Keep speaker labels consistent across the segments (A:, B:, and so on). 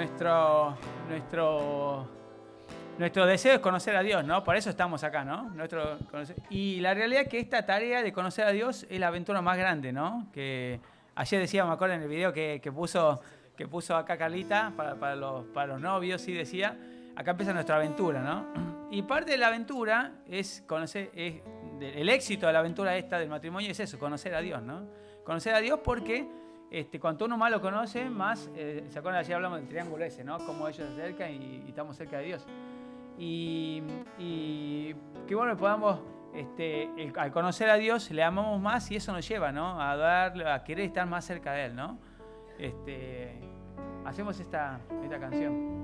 A: nuestro deseo es conocer a Dios, ¿no? Por eso estamos acá, ¿no? Y la realidad es que esta tarea de conocer a Dios es la aventura más grande, ¿no? Que ayer decía, me acuerdo en el video que puso acá Carlita para los novios, sí, decía, acá empieza nuestra aventura, ¿no? Y parte de la aventura es conocer, el éxito de la aventura esta del matrimonio es eso, conocer a Dios, ¿no? Conocer a Dios porque cuanto uno más lo conoce, más, ¿se acuerdan? Ayer hablamos del triángulo ese, ¿no? Cómo ellos se acercan y estamos cerca de Dios. Y que bueno, podamos, al conocer a Dios, le amamos más y eso nos lleva, ¿no? A querer estar más cerca de Él, ¿no? Hacemos esta canción.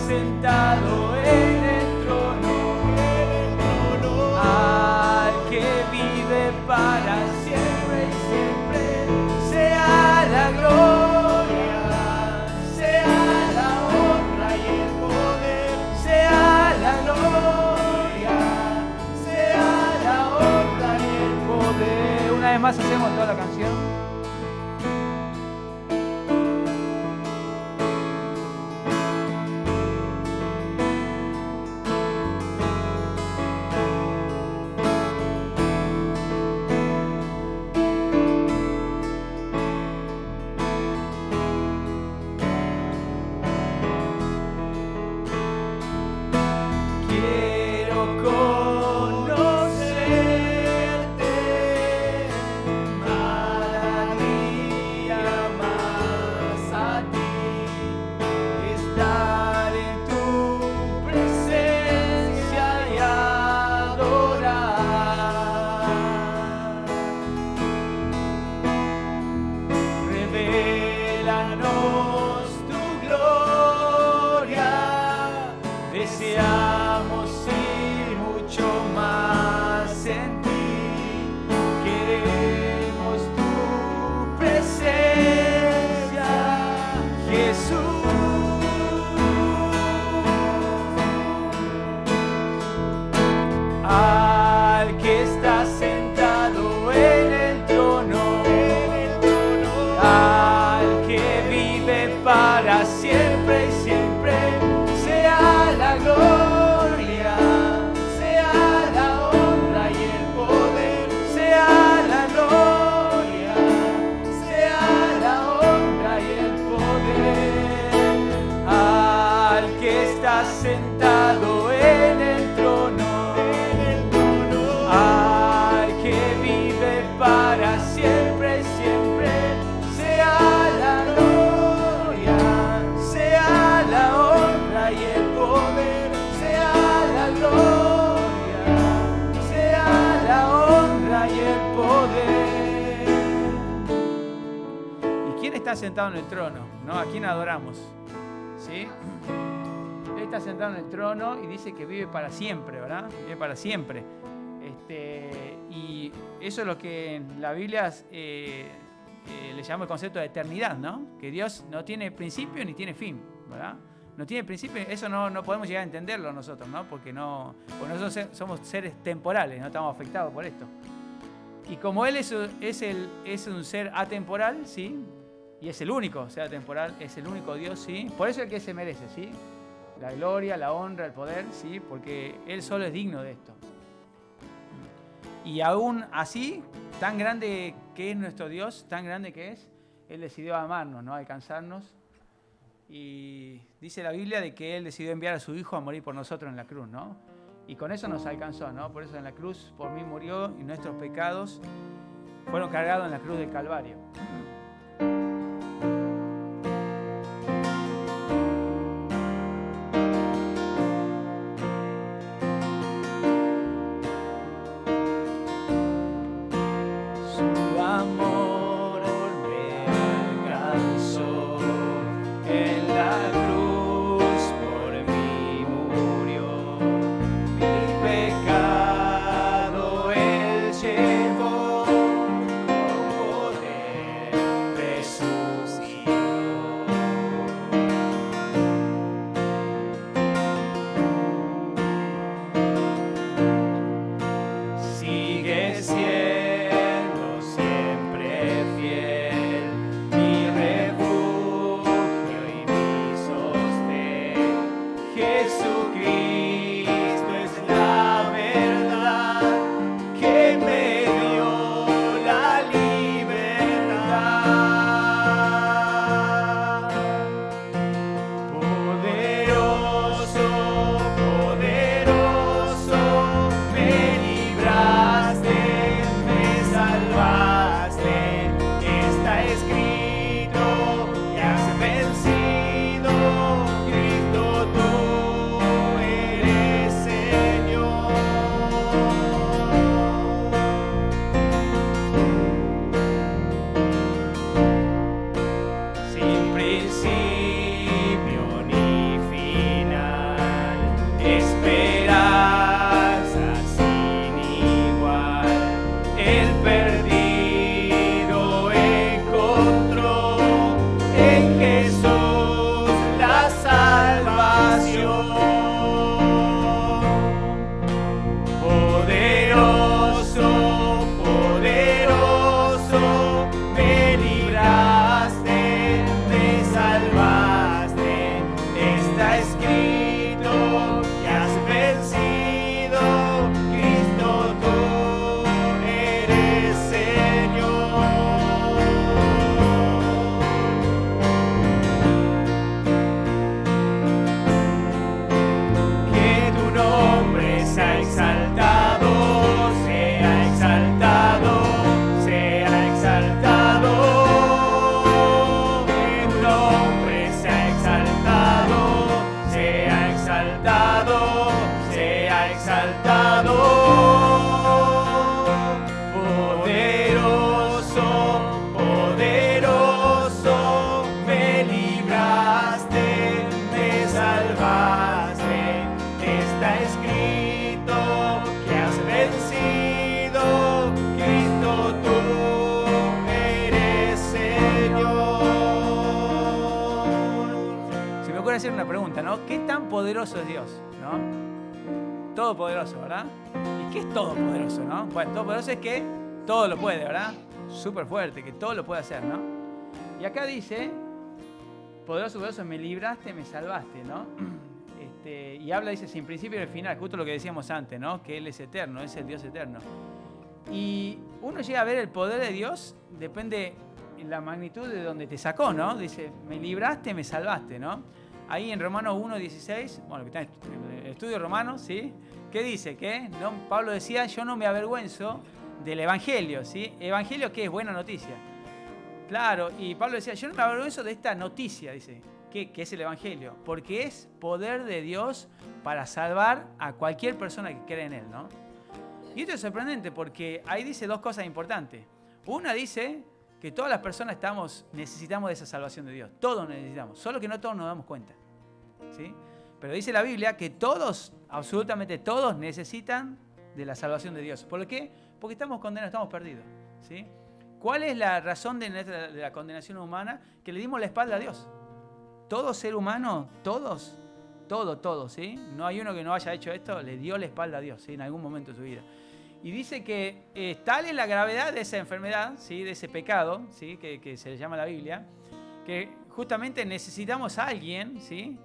A: Sentado en el trono, al que vive para siempre y siempre, sea la gloria, sea la honra y el poder, sea la gloria, sea la honra y el poder. Una vez más hacemos toda la canción. Sentado en el trono, al que vive para siempre, siempre, sea la gloria, sea la honra y el poder, sea la gloria, sea la honra y el poder. ¿Y quién está sentado en el trono? ¿No? ¿A quién adoramos? ¿Sí? Está sentado en el trono y dice que vive para siempre, ¿verdad? Vive para siempre. Y eso es lo que en la Biblia le llama el concepto de eternidad, ¿no? Que Dios no tiene principio ni tiene fin, ¿verdad? No tiene principio, eso no podemos llegar a entenderlo nosotros, ¿no? Porque nosotros somos seres temporales, no estamos afectados por esto. Y como Él es un ser atemporal, ¿sí? Y es el único ser atemporal, es el único Dios, ¿sí? Por eso es el que se merece, ¿sí? La gloria, la honra, el poder, ¿sí? Porque Él solo es digno de esto. Y aún así, tan grande que es nuestro Dios, tan grande que es, Él decidió amarnos, ¿no? Alcanzarnos. Y dice la Biblia de que Él decidió enviar a su Hijo a morir por nosotros en la cruz, ¿no? Y con eso nos alcanzó, ¿no? Por eso en la cruz por mí murió y nuestros pecados fueron cargados en la cruz del Calvario. Su amor me alcanzó en la cruz, por mí murió, mi pecado Él llevó, con poder resucitó. Sigue siendo siempre fiel, mi refugio y mi sostén. Jesucristo es la verdad que me dio la libertad. Poderoso, poderoso, me libraste, me salvaste. Está escrito y has vencido, Cristo, tú eres Señor. Sin principio ni final, esperanza sin igual, el perdido encontró en Jesús la salvación. Poderoso, poderoso, me libraste, me salvaste. Está escrito que has vencido, Cristo, tú eres Señor. Que tu nombre sea exaltado, sea exaltado, sea exaltado. Que tu nombre sea exaltado, sea exaltado, sea exaltado. Poderoso, poderoso, me libraste, me salvaste. Está escrito que has vencido, Cristo, tú eres Señor. Se me ocurre hacer una pregunta, ¿no? ¿Qué tan poderoso es Dios, no? Todopoderoso, ¿verdad? ¿Y qué es todopoderoso, no? Bueno, todopoderoso es que todo lo puede, ¿verdad? Súper fuerte, que todo lo puede hacer, ¿no? Y acá dice, poderoso, poderoso, me libraste, me salvaste, ¿no? Y habla, dice, sin principio y al final, justo lo que decíamos antes, ¿no? Que Él es eterno, es el Dios eterno. Y uno llega a ver el poder de Dios, depende en la magnitud de donde te sacó, ¿no? Dice, me libraste, me salvaste, ¿no? Ahí en Romanos 1:16, bueno, que está en el estudio romano, ¿sí? ¿Qué dice? Que no, Pablo decía, yo no me avergüenzo del Evangelio, ¿sí? ¿Evangelio qué es? Buena noticia. Claro, y Pablo decía, yo no me avergüenzo de esta noticia, dice, que es el Evangelio, porque es poder de Dios para salvar a cualquier persona que cree en Él, ¿no? Y esto es sorprendente porque ahí dice dos cosas importantes. Una dice que todas las personas necesitamos de esa salvación de Dios. Todos necesitamos, solo que no todos nos damos cuenta, ¿sí? Pero dice la Biblia que todos, absolutamente todos, necesitan de la salvación de Dios. ¿Por qué? Porque estamos condenados, estamos perdidos, ¿sí? ¿Cuál es la razón de la condenación humana? Que le dimos la espalda a Dios. Todo ser humano, todos, ¿sí? No hay uno que no haya hecho esto, le dio la espalda a Dios, ¿sí? En algún momento de su vida. Y dice que tal es la gravedad de esa enfermedad, ¿sí? De ese pecado, ¿sí? Que se le llama la Biblia, que justamente necesitamos a alguien, ¿sí?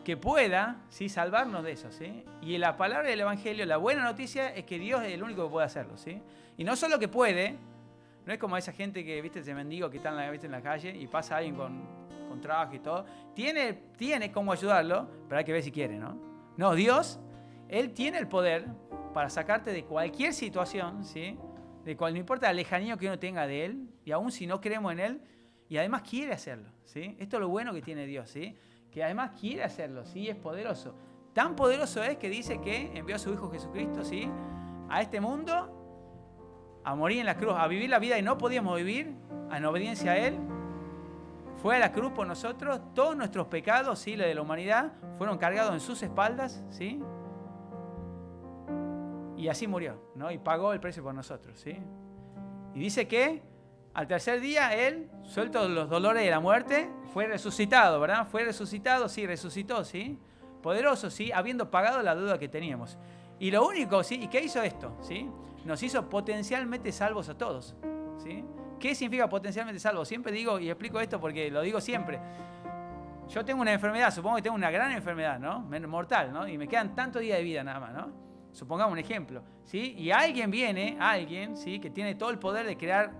A: que pueda, ¿sí?, salvarnos de eso, ¿sí? Y la palabra del Evangelio, la buena noticia es que Dios es el único que puede hacerlo, ¿sí? Y no solo que puede, no es como esa gente que, viste, ese mendigo que está en la calle y pasa alguien con trabajo y todo. Tiene cómo ayudarlo, pero hay que ver si quiere, ¿no? No, Dios, Él tiene el poder para sacarte de cualquier situación, ¿sí? No importa la lejanía que uno tenga de Él, y aún si no creemos en Él, y además quiere hacerlo, ¿sí? Esto es lo bueno que tiene Dios, ¿sí? Que además quiere hacerlo, ¿sí? Es poderoso. Tan poderoso es que dice que envió a su Hijo Jesucristo, ¿sí?, a este mundo a morir en la cruz, a vivir la vida que no podíamos vivir, en obediencia a Él. Fue a la cruz por nosotros, todos nuestros pecados, ¿sí?, los de la humanidad, fueron cargados en sus espaldas, ¿sí? Y así murió, ¿no? Y pagó el precio por nosotros, ¿sí? Y dice que al tercer día Él, suelto los dolores de la muerte, fue resucitado, ¿verdad? Fue resucitado, sí, resucitó, ¿sí? Poderoso, ¿sí? Habiendo pagado la deuda que teníamos. Y lo único, ¿sí? ¿Y qué hizo esto? ¿Sí? Nos hizo potencialmente salvos a todos, ¿sí? ¿Qué significa potencialmente salvos? Siempre digo, y explico esto porque lo digo siempre. Yo tengo una enfermedad, supongo que tengo una gran enfermedad, ¿no? Mortal, ¿no? Y me quedan tantos días de vida nada más, ¿no? Supongamos un ejemplo, ¿sí? Y alguien viene, ¿sí?, que tiene todo el poder de crear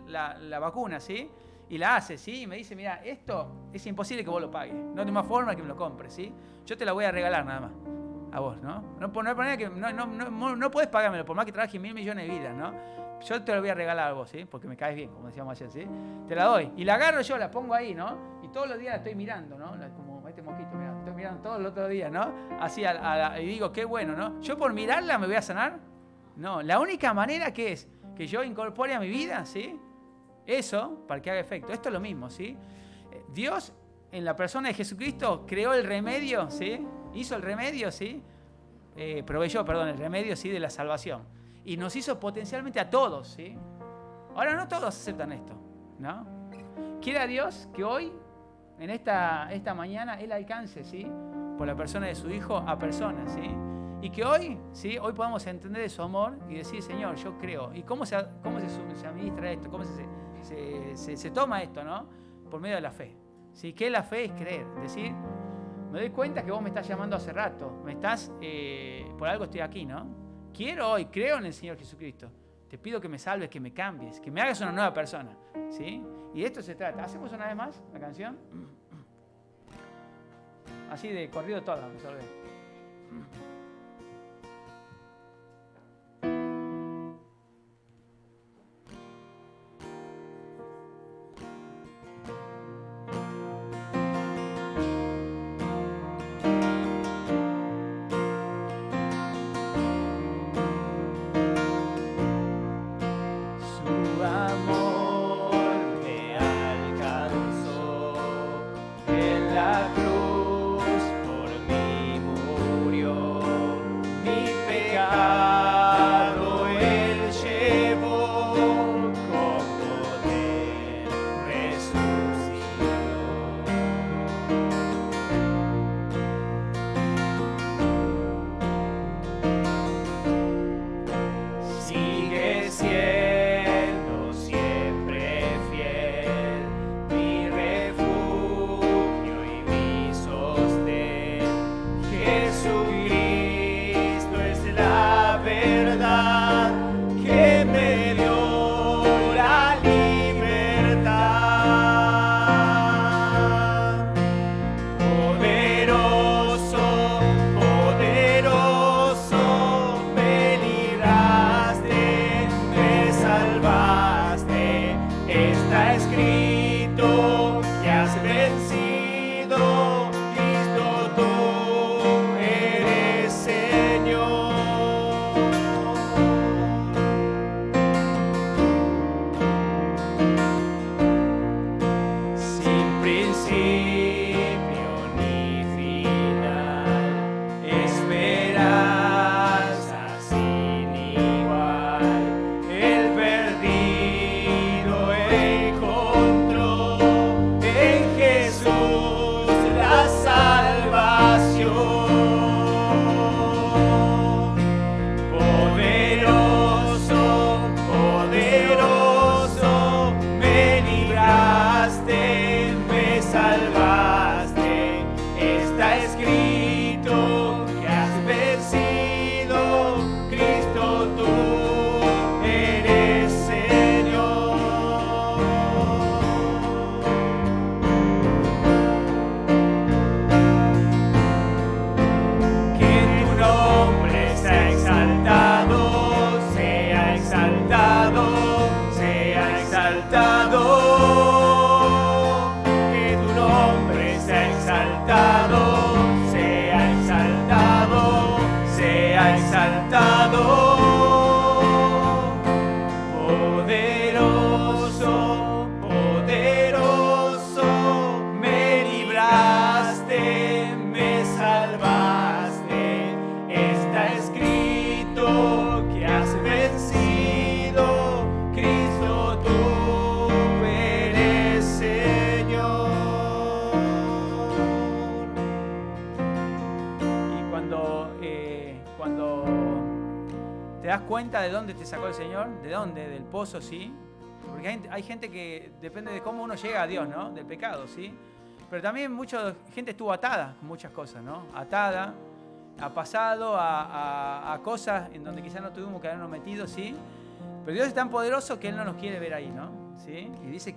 A: la vacuna, ¿sí? Y la hace, ¿sí? Y me dice, mira, esto es imposible que vos lo pagues. No hay más forma que me lo compres, ¿sí? Yo te la voy a regalar nada más. A vos, ¿no? No podés pagármelo, por más que trabajes 1.000 millones de vidas, ¿no? Yo te lo voy a regalar a vos, ¿sí? Porque me caes bien, como decíamos ayer, ¿sí? Te la doy. Y la agarro yo, la pongo ahí, ¿no? Y todos los días la estoy mirando, ¿no? Como este mosquito, mira, estoy mirando todos los otros días, ¿no? Así, y digo, qué bueno, ¿no? ¿Yo por mirarla me voy a sanar? No, la única manera que es que yo incorpore a mi vida, ¿sí?, eso, para que haga efecto. Esto es lo mismo, ¿sí? Dios, en la persona de Jesucristo, creó el remedio, ¿sí? Hizo el remedio, ¿sí? Proveyó, perdón, el remedio, ¿sí?, de la salvación. Y nos hizo potencialmente a todos, ¿sí? Ahora no todos aceptan esto, ¿no? Quiera Dios que hoy, en esta mañana, Él alcance, ¿sí?, por la persona de su Hijo a personas, ¿sí? Y que hoy, ¿sí?, hoy podamos entender de su amor y decir, Señor, yo creo. ¿Y cómo se administra esto? ¿Cómo se toma esto, no? Por medio de la fe, ¿sí? Que la fe es creer, decir, me doy cuenta que vos me estás llamando hace rato, por algo estoy aquí, ¿no? Quiero hoy, creo en el Señor Jesucristo. Te pido que me salves, que me cambies, que me hagas una nueva persona, ¿sí? Y de esto se trata. ¿Hacemos una vez más la canción? Así de corrido toda, me salvé.
B: En la cruz por mí murió.
A: exaltado, sea exaltado. Que tu nombre sea exaltado, sea exaltado, sea exaltado. Poderoso, poderoso, me libraste, me salvaste. Está escrito que has vencido, Cristo, tú eres Señor. Y cuando te das cuenta de dónde te sacó el Señor, de dónde, del pozo, ¿sí? Porque hay gente que depende de cómo uno llega a Dios, ¿no? Del pecado, ¿sí? Pero también mucha gente estuvo atada con muchas cosas, ¿no? Atada a pasado, a cosas en donde quizás no tuvimos que habernos metido, ¿sí? Pero Dios es tan poderoso que Él no nos quiere ver ahí, ¿no? ¿Sí? Y dice,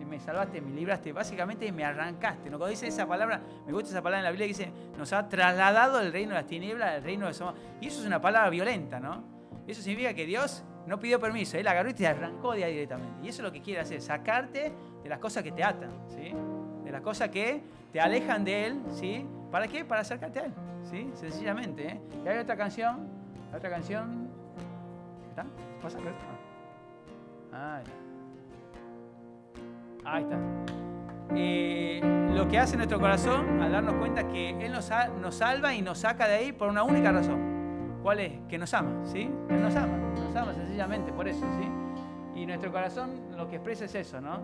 A: me salvaste, me libraste, básicamente me arrancaste, ¿no? Cuando dice esa palabra, me gusta esa palabra en la Biblia, que dice, nos ha trasladado del reino de las tinieblas al reino de su amor. Y eso es una palabra violenta, ¿no? Eso significa que Dios no pidió permiso, Él agarró y te arrancó de ahí directamente. Y eso es lo que quiere hacer, sacarte de las cosas que te atan, ¿sí? De las cosas que te alejan de Él, ¿sí? ¿Para qué? Para acercarte a Él, ¿sí? Sencillamente, ¿eh? Y hay otra canción, ¿está? ¿Pasa? Ahí está. Lo que hace nuestro corazón al darnos cuenta que Él nos salva y nos saca de ahí por una única razón. ¿Cuál es? Que nos ama, ¿sí? Él nos ama sencillamente por eso, ¿sí? Y nuestro corazón lo que expresa es eso, ¿no?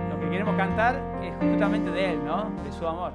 A: Lo que queremos cantar es justamente de Él, ¿no? De su amor.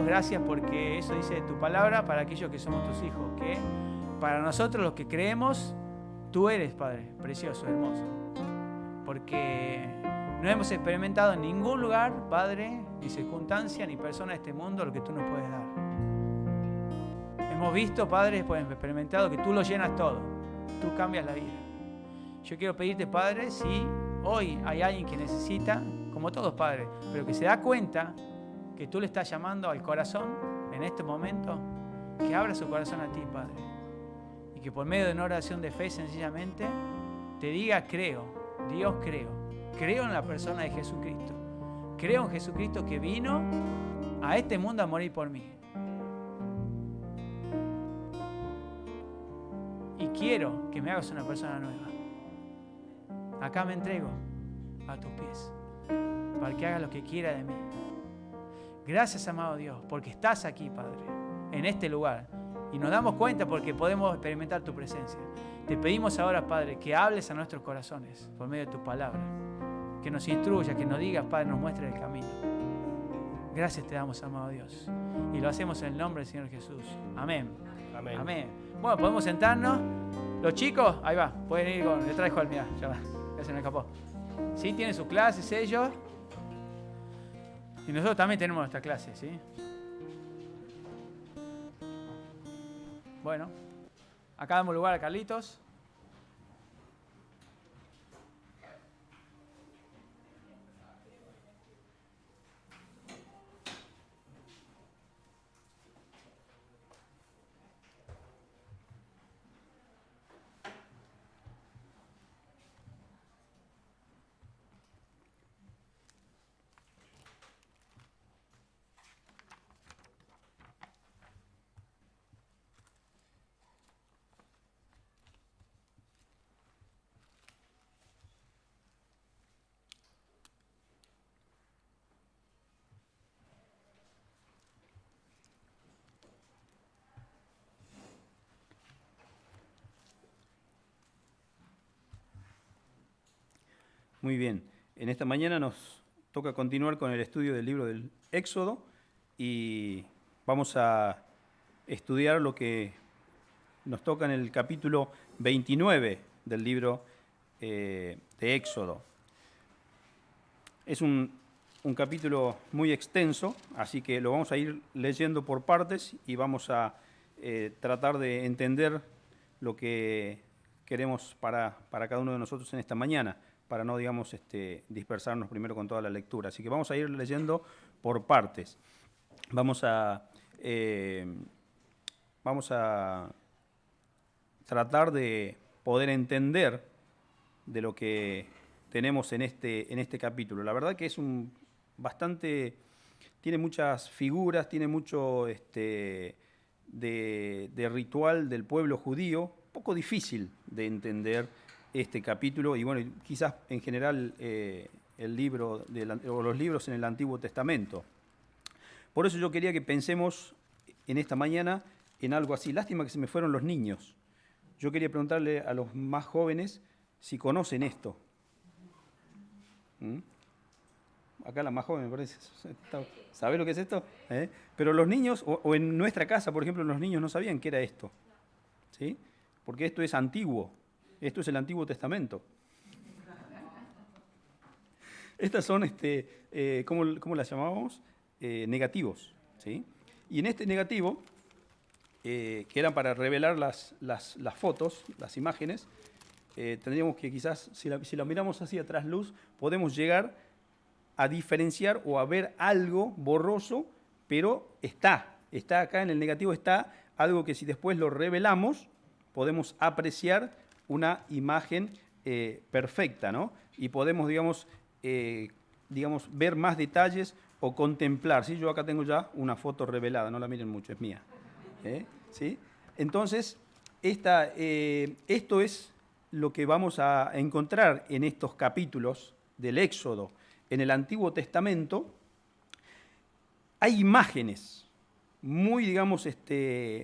A: Gracias porque eso dice tu palabra para aquellos que somos tus hijos, que para nosotros los que creemos, tú eres, Padre, precioso, hermoso. Porque no hemos experimentado en ningún lugar, Padre, ni circunstancia, ni persona de este mundo lo que tú nos puedes dar. Hemos visto, Padre, pues hemos experimentado que tú lo llenas todo, tú cambias la vida. Yo quiero pedirte, Padre, si hoy hay alguien que necesita, como todos, Padre, pero que se da cuenta que tú le estás llamando al corazón en este momento, que abra su corazón a ti, Padre. Y que por medio de una oración de fe, sencillamente, te diga, creo, Dios creo en la persona de Jesucristo. Creo en Jesucristo que vino a este mundo a morir por mí. Y quiero que me hagas una persona nueva. acá me entrego a tus pies, para que hagas lo que quiera de mí. Gracias, amado Dios, porque estás aquí, Padre, en este lugar. Y nos damos cuenta porque podemos experimentar tu presencia. Te pedimos ahora, Padre, que hables a nuestros corazones por medio de tu palabra. Que nos instruyas, que nos digas, Padre, nos muestres el camino. Gracias te damos, amado Dios. Y lo hacemos en el nombre del Señor Jesús. Amén.
B: Amén.
A: Amén. Bueno, podemos sentarnos. Los chicos, ahí va, pueden ir detrás de Juan, mirá, ya va, ya se me escapó. Sí, tienen sus clases ellos. Y nosotros también tenemos nuestra clase, ¿sí? Bueno, acá damos lugar a Carlitos.
B: Muy bien, en esta mañana nos toca continuar con el estudio del libro del Éxodo y vamos a estudiar lo que nos toca en el capítulo 29 del libro de Éxodo. Es un capítulo muy extenso, así que lo vamos a ir leyendo por partes y vamos a tratar de entender lo que queremos para cada uno de nosotros en esta mañana, para no, digamos, dispersarnos primero con toda la lectura. Así que vamos a ir leyendo por partes. Vamos a tratar de poder entender de lo que tenemos en este capítulo. La verdad que es tiene muchas figuras, tiene mucho de ritual del pueblo judío, un poco difícil de entender este capítulo y bueno, quizás en general el libro o los libros en el Antiguo Testamento. Por eso yo quería que pensemos en esta mañana en algo así. Lástima que se me fueron los niños. Yo quería preguntarle a los más jóvenes si conocen esto. Acá la más joven me parece. ¿Sabe lo que es esto? Pero los niños, o en nuestra casa, por ejemplo, los niños no sabían qué era esto. ¿Sí? Porque esto es antiguo. Esto es el Antiguo Testamento. Estas son, ¿cómo las llamábamos? Negativos. ¿Sí? Y en este negativo, que eran para revelar las fotos, las imágenes, tendríamos que quizás, si la miramos así a trasluz, podemos llegar a diferenciar o a ver algo borroso, pero está acá en el negativo, está algo que si después lo revelamos, podemos apreciar una imagen perfecta, ¿no? Y podemos, digamos, ver más detalles o contemplar. ¿Sí? Yo acá tengo ya una foto revelada, no la miren mucho, es mía. ¿Sí? Entonces, esto es lo que vamos a encontrar en estos capítulos del Éxodo. En el Antiguo Testamento hay imágenes muy, digamos,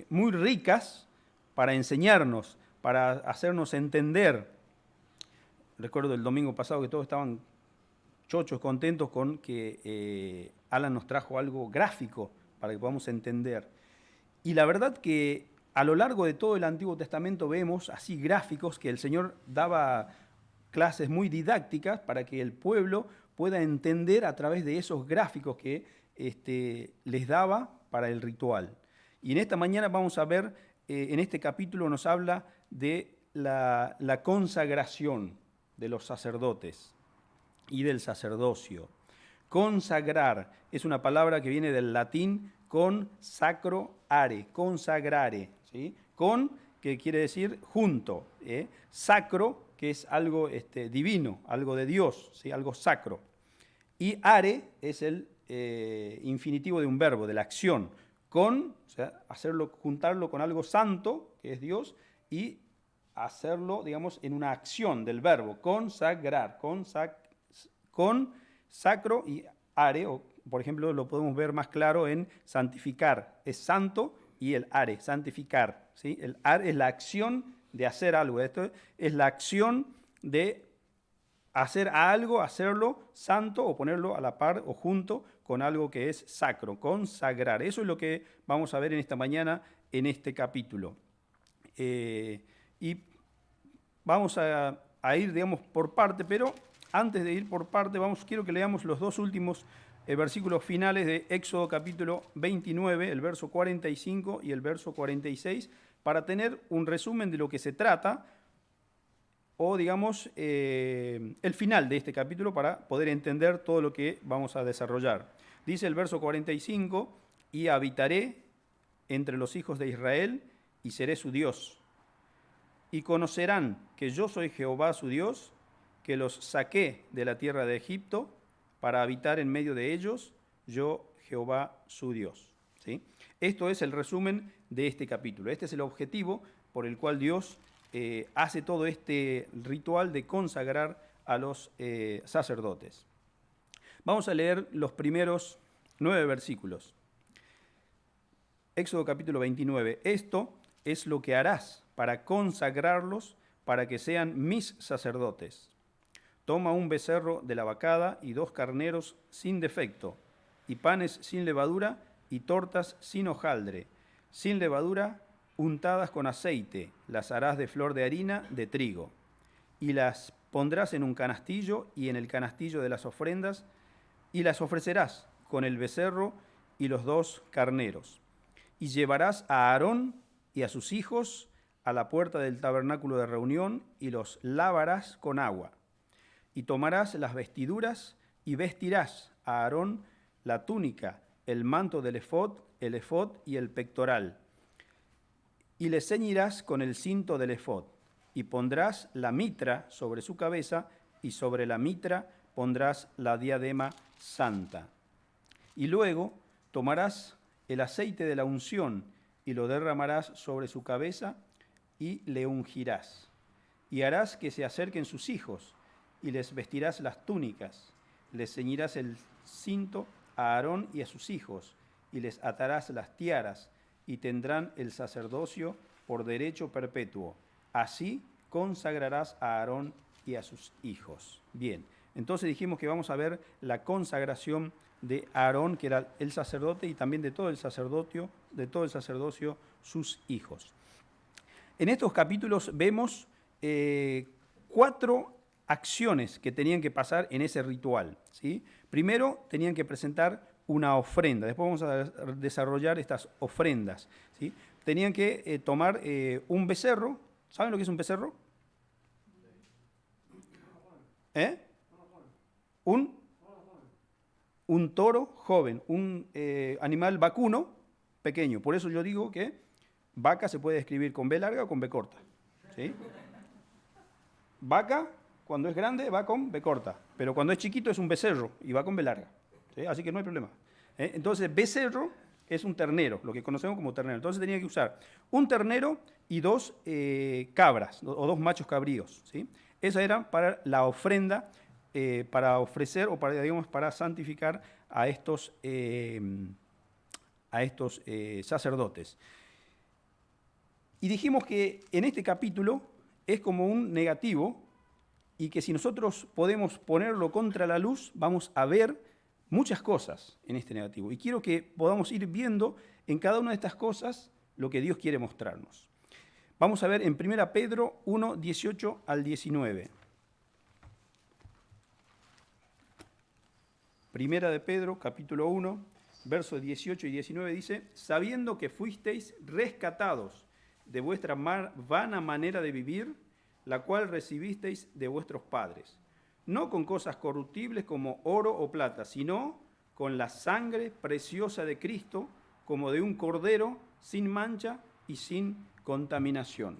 B: muy ricas para enseñarnos, para hacernos entender. Recuerdo el domingo pasado que todos estaban chochos, contentos con que Alan nos trajo algo gráfico para que podamos entender. Y la verdad que a lo largo de todo el Antiguo Testamento vemos así gráficos que el Señor daba clases muy didácticas para que el pueblo pueda entender a través de esos gráficos que les daba para el ritual. Y en esta mañana vamos a ver, en este capítulo nos habla de la consagración de los sacerdotes y del sacerdocio. Consagrar es una palabra que viene del latín consacroare, consagrare, ¿sí? Con, que quiere decir junto, sacro, que es algo divino, algo de Dios, ¿sí? Algo sacro. Y are es el infinitivo de un verbo, de la acción, con, o sea, juntarlo con algo santo, que es Dios, y hacerlo, digamos, en una acción del verbo, consagrar, con sacro y are, o por ejemplo lo podemos ver más claro en santificar, es santo y el are, santificar, ¿sí? El are es la acción de hacer algo, esto es la acción de hacer algo, hacerlo santo o ponerlo a la par o junto con algo que es sacro, consagrar. Eso es lo que vamos a ver en esta mañana en este capítulo. Y vamos a ir, digamos, por parte, pero antes de ir por parte, quiero que leamos los dos últimos versículos finales de Éxodo capítulo 29, el verso 45 y el verso 46, para tener un resumen de lo que se trata, o digamos, el final de este capítulo para poder entender todo lo que vamos a desarrollar. Dice el verso 45, y habitaré entre los hijos de Israel y seré su Dios. Y conocerán que yo soy Jehová su Dios, que los saqué de la tierra de Egipto para habitar en medio de ellos, yo Jehová su Dios. ¿Sí? Esto es el resumen de este capítulo. Este es el objetivo por el cual Dios hace todo este ritual de consagrar a los sacerdotes. Vamos a leer los primeros 9 versículos. Éxodo capítulo 29. Esto es lo que harás para consagrarlos, para que sean mis sacerdotes. Toma un becerro de la vacada y 2 carneros sin defecto, y panes sin levadura y tortas sin hojaldre, sin levadura, untadas con aceite, las harás de flor de harina de trigo, y las pondrás en un canastillo y en el canastillo de las ofrendas, y las ofrecerás con el becerro y los 2 carneros. Y llevarás a Aarón y a sus hijos a la puerta del tabernáculo de reunión y los lavarás con agua. Y tomarás las vestiduras y vestirás a Aarón la túnica, el manto del efod, el efod y el pectoral. Y le ceñirás con el cinto del efod, y pondrás la mitra sobre su cabeza, y sobre la mitra pondrás la diadema santa. Y luego tomarás el aceite de la unción, y lo derramarás sobre su cabeza, y le ungirás. Y harás que se acerquen sus hijos, y les vestirás las túnicas, les ceñirás el cinto a Aarón y a sus hijos, y les atarás las tiaras, y tendrán el sacerdocio por derecho perpetuo. Así consagrarás a Aarón y a sus hijos. Bien, entonces dijimos que vamos a ver la consagración de Aarón, que era el sacerdote, y también de todo el sacerdocio, sus hijos. En estos capítulos vemos 4 acciones que tenían que pasar en ese ritual, ¿sí? Primero tenían que presentar una ofrenda, después vamos a desarrollar estas ofrendas, ¿sí? Tenían que tomar un becerro. ¿Saben lo que es un becerro? Un toro joven, un animal vacuno pequeño. Por eso yo digo que vaca se puede escribir con B larga o con B corta, ¿sí? Vaca, cuando es grande, va con B corta, pero cuando es chiquito es un becerro y va con B larga, ¿sí? Así que no hay problema. Entonces, becerro es un ternero, lo que conocemos como ternero. Entonces tenía que usar un ternero y 2 cabras, o 2 machos cabríos, ¿sí? Esa era para la ofrenda, para ofrecer o para, digamos, para santificar a estos sacerdotes. Y dijimos que en este capítulo es como un negativo, y que si nosotros podemos ponerlo contra la luz, vamos a ver muchas cosas en este negativo. Y quiero que podamos ir viendo en cada una de estas cosas lo que Dios quiere mostrarnos. Vamos a ver en 1 Pedro 1, 18 al 19. Primera de Pedro, capítulo 1, versos 18 y 19 dice: sabiendo que fuisteis rescatados de vuestra vana manera de vivir, la cual recibisteis de vuestros padres, no con cosas corruptibles como oro o plata, sino con la sangre preciosa de Cristo, como de un cordero sin mancha y sin contaminación.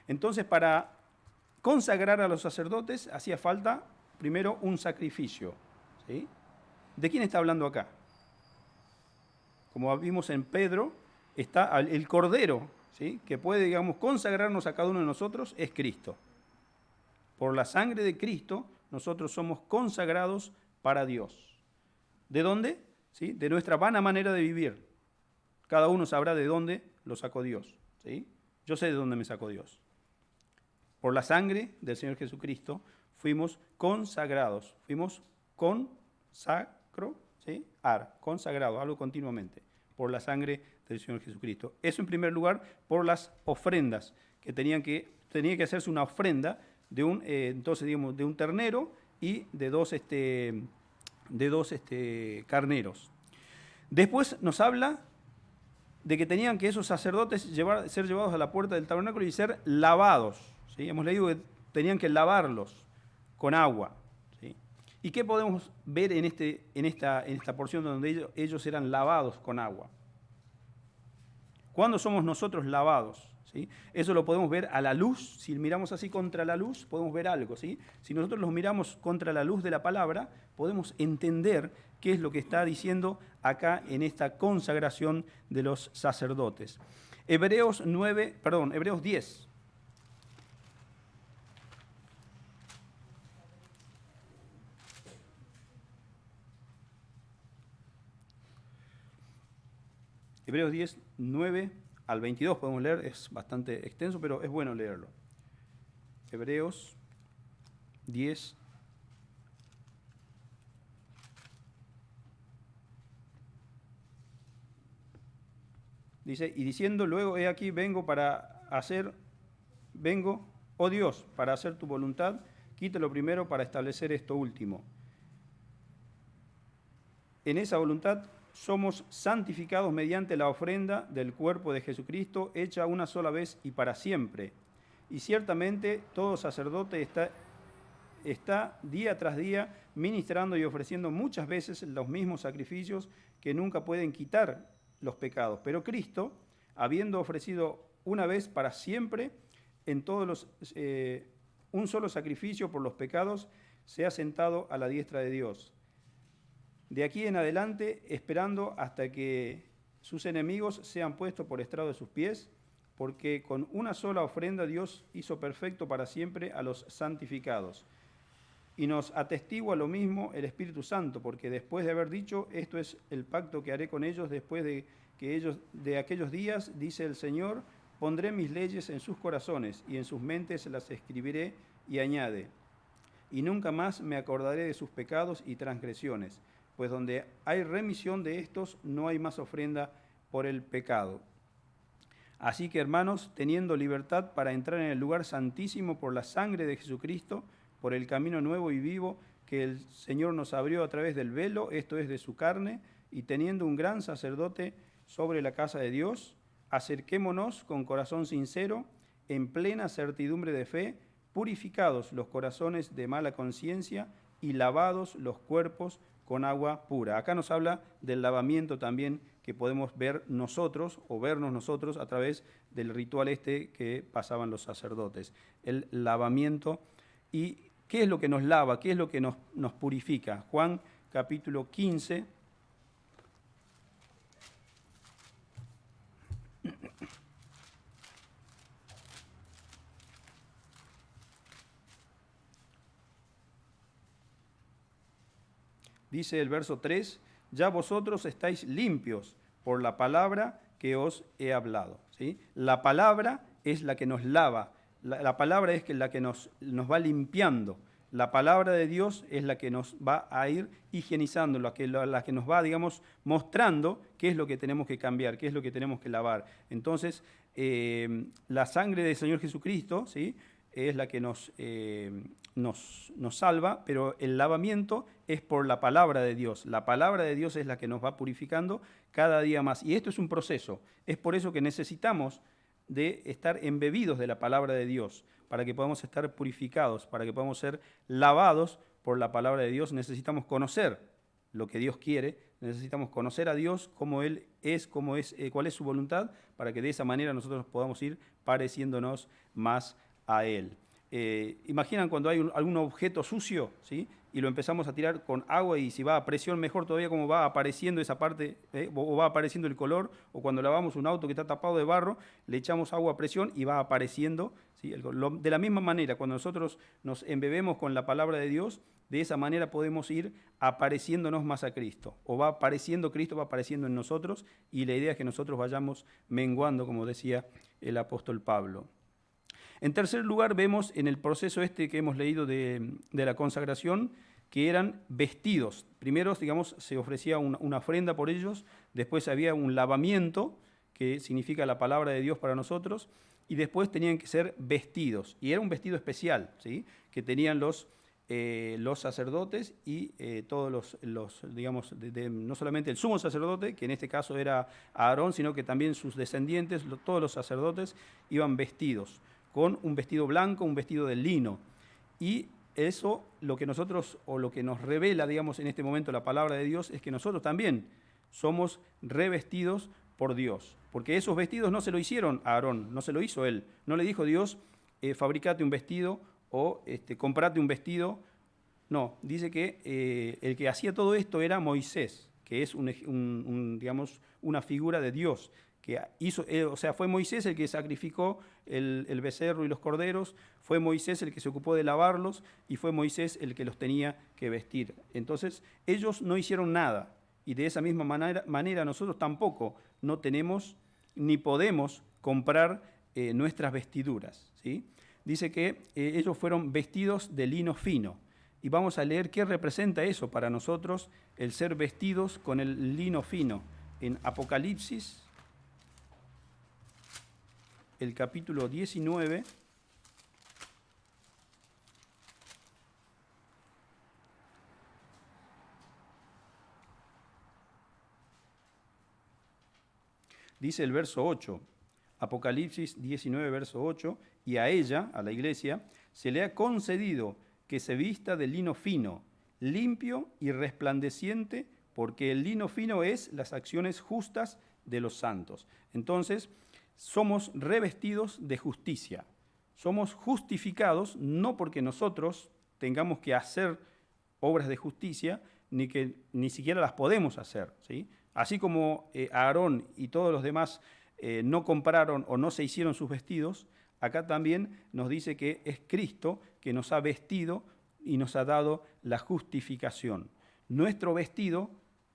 B: Entonces, para consagrar a los sacerdotes hacía falta primero un sacrificio, ¿sí? ¿De quién está hablando acá? Como vimos en Pedro, está el cordero ¿sí?, que puede, digamos, consagrarnos a cada uno de nosotros es Cristo. Por la sangre de Cristo nosotros somos consagrados para Dios. ¿De dónde? ¿Sí? De nuestra vana manera de vivir. Cada uno sabrá de dónde lo sacó Dios. ¿Sí? Yo sé de dónde me sacó Dios. Por la sangre del Señor Jesucristo fuimos consagrados. Fuimos ¿sí? Consagrado, hablo continuamente. Por la sangre del Señor Jesucristo. Eso en primer lugar por las ofrendas, que tenía que hacerse una ofrenda de un ternero y de dos carneros. Después nos habla de que tenían que esos sacerdotes ser llevados a la puerta del tabernáculo y ser lavados. ¿Sí? Hemos leído que tenían que lavarlos con agua. ¿Sí? ¿Y qué podemos ver en esta porción donde ellos eran lavados con agua? ¿Cuándo somos nosotros lavados? ¿Sí? Eso lo podemos ver a la luz. Si miramos así contra la luz, podemos ver algo. ¿Sí? Si nosotros los miramos contra la luz de la palabra, podemos entender qué es lo que está diciendo acá en esta consagración de los sacerdotes. Hebreos 10. Hebreos 10, 9 al 22 podemos leer, es bastante extenso, pero es bueno leerlo. Hebreos 10. Dice, y diciendo luego, he aquí, vengo, oh Dios, para hacer tu voluntad, quita lo primero para establecer esto último. En esa voluntad somos santificados mediante la ofrenda del cuerpo de Jesucristo, hecha una sola vez y para siempre. Y ciertamente todo sacerdote está día tras día ministrando y ofreciendo muchas veces los mismos sacrificios que nunca pueden quitar los pecados. Pero Cristo, habiendo ofrecido una vez para siempre un solo sacrificio por los pecados, se ha sentado a la diestra de Dios. De aquí en adelante, esperando hasta que sus enemigos sean puestos por estrado de sus pies, porque con una sola ofrenda Dios hizo perfecto para siempre a los santificados. Y nos atestigua lo mismo el Espíritu Santo, porque después de haber dicho, esto es el pacto que haré con ellos después de aquellos días, dice el Señor, pondré mis leyes en sus corazones y en sus mentes las escribiré, y añade, y nunca más me acordaré de sus pecados y transgresiones, pues donde hay remisión de estos, no hay más ofrenda por el pecado. Así que, hermanos, teniendo libertad para entrar en el lugar santísimo por la sangre de Jesucristo, por el camino nuevo y vivo que el Señor nos abrió a través del velo, esto es de su carne, y teniendo un gran sacerdote sobre la casa de Dios, acerquémonos con corazón sincero, en plena certidumbre de fe, purificados los corazones de mala conciencia y lavados los cuerpos con agua pura. Acá nos habla del lavamiento también que podemos ver nosotros o vernos nosotros a través del ritual que pasaban los sacerdotes. El lavamiento. ¿Y qué es lo que nos lava? ¿Qué es lo que nos purifica? Juan capítulo 15. Dice el verso 3, ya vosotros estáis limpios por la palabra que os he hablado. ¿Sí? La palabra es la que nos lava, la palabra es la que nos va limpiando. La palabra de Dios es la que nos va a ir higienizando, la que nos va, digamos, mostrando qué es lo que tenemos que cambiar, qué es lo que tenemos que lavar. Entonces, la sangre del Señor Jesucristo, ¿sí?, es la que nos salva, pero el lavamiento es por la palabra de Dios. La palabra de Dios es la que nos va purificando cada día más. Y esto es un proceso. Es por eso que necesitamos de estar embebidos de la palabra de Dios, para que podamos estar purificados, para que podamos ser lavados por la palabra de Dios. Necesitamos conocer lo que Dios quiere, necesitamos conocer a Dios, cómo Él es, cuál es su voluntad, para que de esa manera nosotros podamos ir pareciéndonos más a Él. imaginan cuando hay algún objeto sucio, ¿sí? Y lo empezamos a tirar con agua y si va a presión mejor todavía cómo va apareciendo esa parte, o va apareciendo el color, o cuando lavamos un auto que está tapado de barro, le echamos agua a presión y va apareciendo, ¿sí? De la misma manera, cuando nosotros nos embebemos con la palabra de Dios, de esa manera podemos ir apareciéndonos más a Cristo, o va apareciendo Cristo, va apareciendo en nosotros, y la idea es que nosotros vayamos menguando, como decía el apóstol Pablo. En tercer lugar, vemos en el proceso que hemos leído de la consagración, que eran vestidos. Primero, digamos, se ofrecía una ofrenda por ellos, después había un lavamiento, que significa la palabra de Dios para nosotros, y después tenían que ser vestidos. Y era un vestido especial, ¿sí? Que tenían los sacerdotes y todos digamos, no solamente el sumo sacerdote, que en este caso era Aarón, sino que también sus descendientes, todos los sacerdotes iban vestidos con un vestido blanco, un vestido de lino. Y eso lo que nosotros, o lo que nos revela, digamos, en este momento la palabra de Dios, es que nosotros también somos revestidos por Dios. Porque esos vestidos no se lo hicieron a Aarón, no se lo hizo él. No le dijo Dios, fabricate un vestido o comprate un vestido. No, dice que el que hacía todo esto era Moisés, que es digamos, una figura de Dios, que hizo, o sea, fue Moisés el que sacrificó el becerro y los corderos, fue Moisés el que se ocupó de lavarlos y fue Moisés el que los tenía que vestir. Entonces, ellos no hicieron nada y de esa misma manera nosotros tampoco no tenemos ni podemos comprar nuestras vestiduras, ¿sí? Dice que ellos fueron vestidos de lino fino. Y vamos a leer qué representa eso para nosotros, el ser vestidos con el lino fino. En Apocalipsis, el capítulo 19, dice el verso 8, Apocalipsis 19, verso 8, y a ella, a la iglesia, se le ha concedido que se vista de lino fino, limpio y resplandeciente, porque el lino fino es las acciones justas de los santos. Entonces, somos revestidos de justicia. Somos justificados no porque nosotros tengamos que hacer obras de justicia, ni que ni siquiera las podemos hacer, ¿sí? Así como Aarón y todos los demás no compraron o no se hicieron sus vestidos, acá también nos dice que es Cristo que nos ha vestido y nos ha dado la justificación. Nuestro vestido,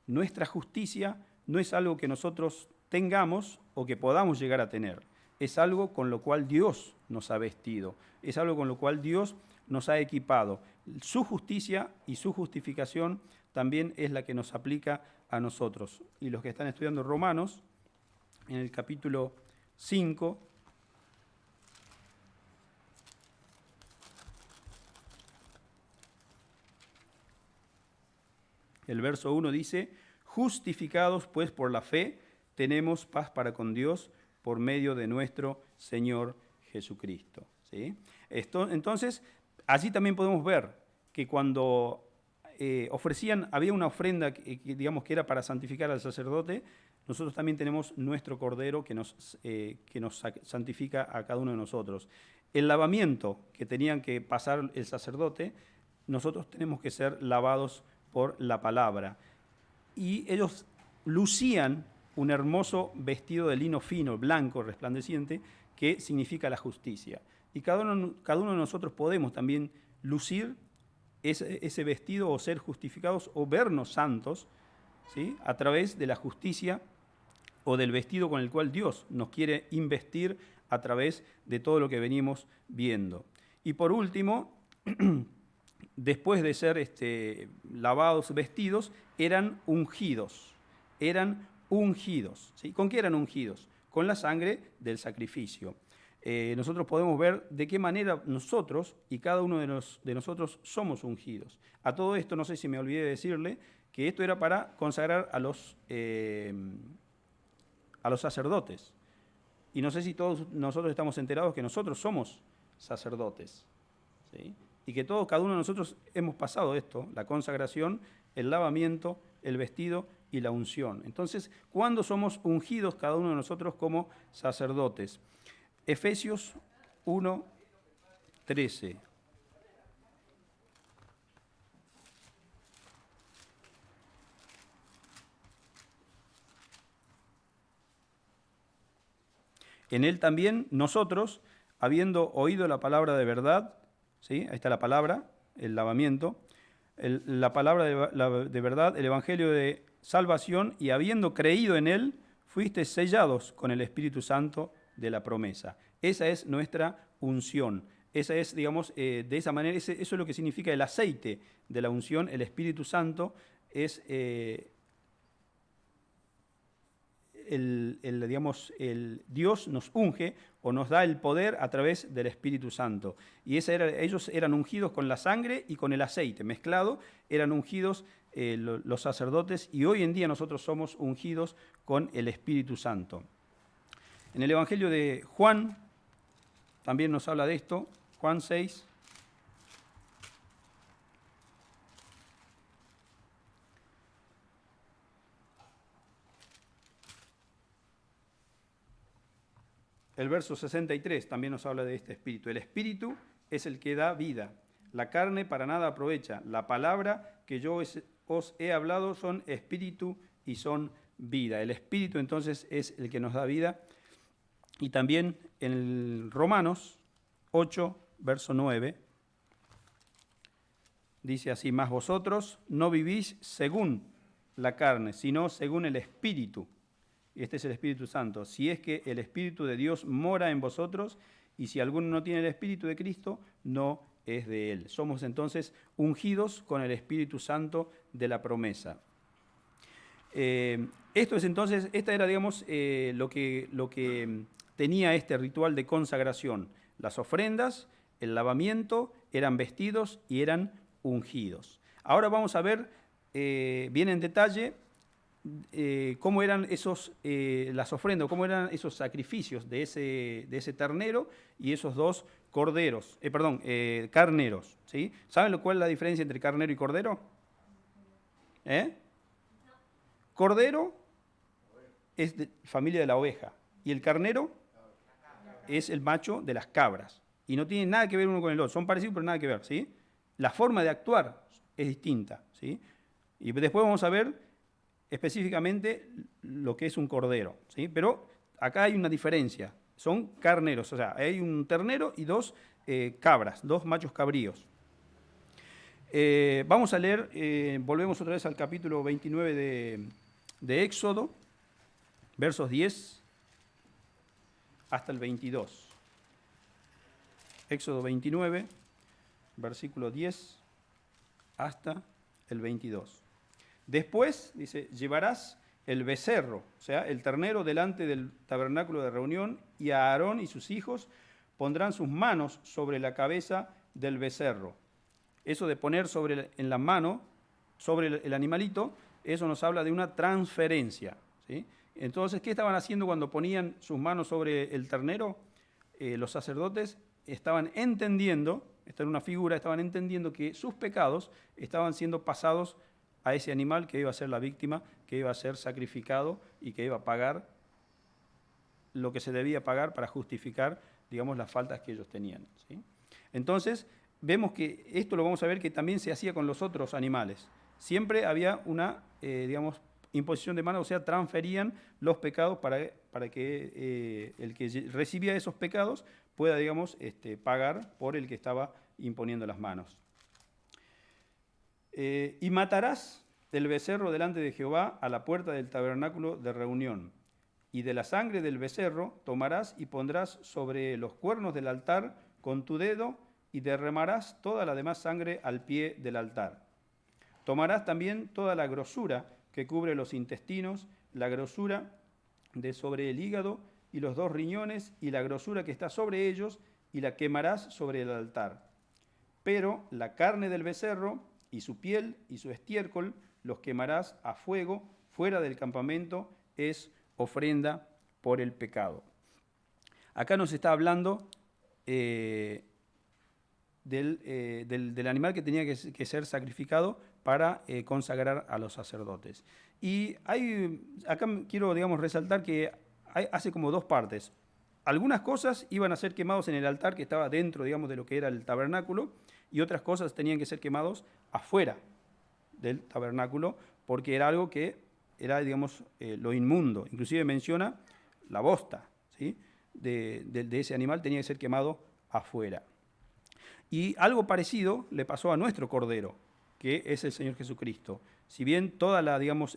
B: nuestra justicia, no es algo que nosotros tengamos o que podamos llegar a tener. Es algo con lo cual Dios nos ha vestido, es algo con lo cual Dios nos ha equipado. Su justicia y su justificación también es la que nos aplica a nosotros. Y los que están estudiando Romanos, en el capítulo 5, el verso 1 dice, justificados pues por la fe, tenemos paz para con Dios por medio de nuestro Señor Jesucristo. ¿Sí? Entonces, allí también podemos ver que cuando ofrecían, había una ofrenda digamos que era para santificar al sacerdote, nosotros también tenemos nuestro Cordero que nos santifica a cada uno de nosotros. El lavamiento que tenían que pasar el sacerdote, nosotros tenemos que ser lavados por la palabra. Y ellos lucían un hermoso vestido de lino fino, blanco, resplandeciente, que significa la justicia. Y cada uno de nosotros podemos también lucir ese vestido o ser justificados o vernos santos, ¿sí? A través de la justicia o del vestido con el cual Dios nos quiere investir a través de todo lo que venimos viendo. Y por último, después de ser lavados, vestidos, eran ungidos. Eran ungidos. ¿Sí? ¿Con qué eran ungidos? Con la sangre del sacrificio. Nosotros podemos ver de qué manera nosotros y cada uno de nosotros somos ungidos. A todo esto, no sé si me olvidé de decirle, que esto era para consagrar a los sacerdotes. Y no sé si todos nosotros estamos enterados que nosotros somos sacerdotes. ¿Sí? Y que cada uno de nosotros hemos pasado esto, la consagración, el lavamiento, el vestido y la unción. Entonces, ¿cuándo somos ungidos cada uno de nosotros como sacerdotes? Efesios 1, 13. En él también nosotros, habiendo oído la palabra de verdad, ¿sí? Ahí está la palabra, el lavamiento, la palabra de verdad, el evangelio de salvación, y habiendo creído en él, fuiste sellados con el Espíritu Santo de la promesa. Esa es nuestra unción. Esa es, digamos, de esa manera, eso es lo que significa el aceite de la unción. El Espíritu Santo es Dios nos unge o nos da el poder a través del Espíritu Santo. Y ellos eran ungidos con la sangre y con el aceite mezclado, eran ungidos los sacerdotes, y hoy en día nosotros somos ungidos con el Espíritu Santo. En el Evangelio de Juan también nos habla de esto, Juan 6. El verso 63 también nos habla de este espíritu. El espíritu es el que da vida. La carne para nada aprovecha. La palabra que yo os he hablado son espíritu y son vida. El espíritu entonces es el que nos da vida. Y también en Romanos 8, verso 9, dice así: mas vosotros no vivís según la carne, sino según el Espíritu. Y este es el Espíritu Santo. Si es que el Espíritu de Dios mora en vosotros, y si alguno no tiene el Espíritu de Cristo, no es de él. Somos entonces ungidos con el Espíritu Santo de la promesa. Esto es entonces, esta era, digamos, lo que tenía este ritual de consagración. Las ofrendas, el lavamiento, eran vestidos y eran ungidos. Ahora vamos a ver bien en detalle cómo eran las ofrendas, cómo eran esos sacrificios de ese ternero y esos dos carneros. ¿Sí? ¿Saben cuál es la diferencia entre carnero y cordero? Cordero es familia de la oveja y el carnero es el macho de las cabras. Y no tienen nada que ver uno con el otro. Son parecidos, pero nada que ver. ¿Sí? La forma de actuar es distinta. ¿Sí? Y después vamos a ver específicamente lo que es un cordero. ¿Sí? Pero acá hay una diferencia. Son carneros. O sea, hay un ternero y dos cabras, dos machos cabríos. Vamos a leer, volvemos otra vez al capítulo 29 de Éxodo, versos 10 hasta el 22. Éxodo 29, versículo 10 hasta el 22. Después, dice, llevarás el becerro, o sea, el ternero, delante del tabernáculo de reunión, y a Aarón y sus hijos pondrán sus manos sobre la cabeza del becerro. Eso de poner en la mano, sobre el animalito, eso nos habla de una transferencia. ¿Sí? Entonces, ¿qué estaban haciendo cuando ponían sus manos sobre el ternero? Los sacerdotes estaban entendiendo, esta era una figura, estaban entendiendo que sus pecados estaban siendo pasados a ese animal que iba a ser la víctima, que iba a ser sacrificado y que iba a pagar lo que se debía pagar para justificar, digamos, las faltas que ellos tenían. ¿Sí? Entonces, vemos que esto lo vamos a ver que también se hacía con los otros animales. Siempre había una, digamos, imposición de manos, o sea, transferían los pecados para que el que recibía esos pecados pueda, digamos, pagar por el que estaba imponiendo las manos. Y matarás el becerro delante de Jehová a la puerta del tabernáculo de reunión. Y de la sangre del becerro tomarás y pondrás sobre los cuernos del altar con tu dedo, y derramarás toda la demás sangre al pie del altar. Tomarás también toda la grosura que cubre los intestinos, la grosura de sobre el hígado y los dos riñones, y la grosura que está sobre ellos, y la quemarás sobre el altar. Pero la carne del becerro y su piel y su estiércol los quemarás a fuego fuera del campamento, es ofrenda por el pecado. Acá nos está hablando del animal que tenía que ser sacrificado para consagrar a los sacerdotes. Y acá quiero, digamos, resaltar que hace como dos partes. algunas cosas iban a ser quemados en el altar que estaba dentro, digamos, de lo que era el tabernáculo, y otras cosas tenían que ser quemados afuera del tabernáculo, porque era algo que era, digamos, lo inmundo. Inclusive menciona la bosta, ¿sí? de ese animal tenía que ser quemado afuera. Y algo parecido le pasó a nuestro Cordero, que es el Señor Jesucristo. Si bien toda la, digamos,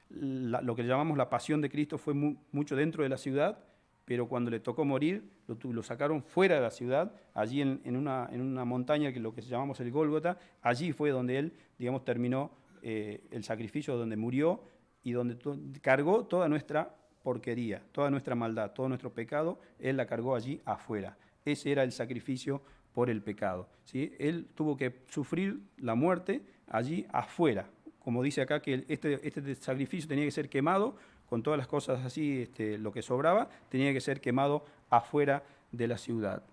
B: lo que llamamos la pasión de Cristo fue mucho dentro de la ciudad, pero cuando le tocó morir, lo sacaron fuera de la ciudad, allí en una montaña, que lo que llamamos el Gólgota, allí fue donde él, digamos, terminó el sacrificio, donde murió y donde cargó toda nuestra porquería, toda nuestra maldad, todo nuestro pecado, él la cargó allí afuera. Ese era el sacrificio por el pecado, ¿sí? Él tuvo que sufrir la muerte allí afuera. Como dice acá, que este sacrificio tenía que ser quemado, con todas las cosas así, lo que sobraba, tenía que ser quemado afuera de la ciudad.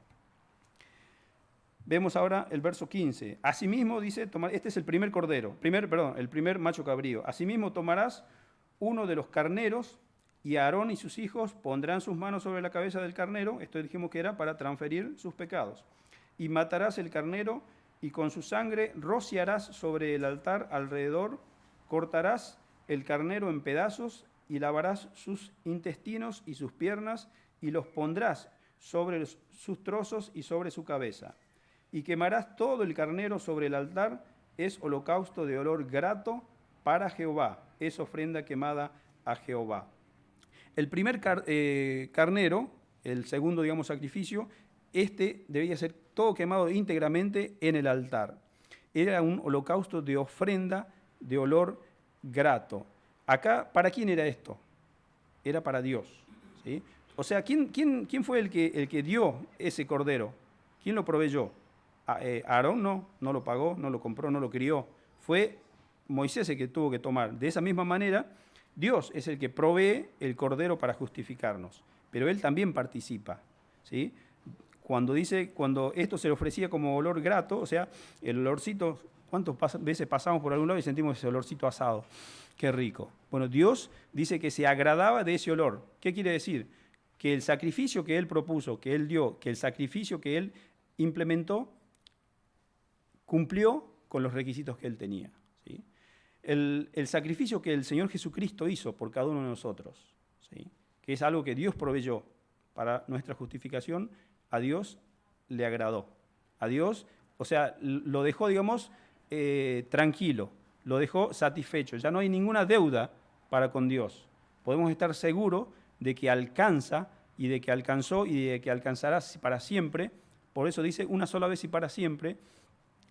B: Vemos ahora el verso 15. Asimismo dice, este es el primer cordero, el primer macho cabrío. Asimismo tomarás uno de los carneros, y Aarón y sus hijos pondrán sus manos sobre la cabeza del carnero, esto dijimos que era para transferir sus pecados, y matarás el carnero, y con su sangre rociarás sobre el altar alrededor, cortarás el carnero en pedazos, y lavarás sus intestinos y sus piernas, y los pondrás sobre sus trozos y sobre su cabeza. Y quemarás todo el carnero sobre el altar, es holocausto de olor grato para Jehová, es ofrenda quemada a Jehová. El primer carnero, el segundo, digamos, sacrificio, debía ser todo quemado íntegramente en el altar. Era un holocausto de ofrenda de olor grato. Acá, ¿para quién era esto? Era para Dios, ¿sí? O sea, ¿quién fue el que dio ese cordero? ¿Quién lo proveyó? Aarón no lo pagó, no lo compró, no lo crió. Fue Moisés el que tuvo que tomar. De esa misma manera, Dios es el que provee el cordero para justificarnos, pero Él también participa, ¿sí? Cuando esto se le ofrecía como olor grato, o sea, el olorcito, ¿cuántas veces pasamos por algún lado y sentimos ese olorcito asado? Qué rico. Bueno, Dios dice que se agradaba de ese olor. ¿Qué quiere decir? Que el sacrificio que Él propuso, que Él dio, que el sacrificio que Él implementó, cumplió con los requisitos que Él tenía, ¿sí? El sacrificio que el Señor Jesucristo hizo por cada uno de nosotros, ¿sí? Que es algo que Dios proveyó para nuestra justificación, a Dios le agradó. A Dios, o sea, lo dejó, digamos, tranquilo, lo dejó satisfecho. Ya no hay ninguna deuda para con Dios. Podemos estar seguros de que alcanza y de que alcanzó y de que alcanzará para siempre. Por eso dice una sola vez y para siempre,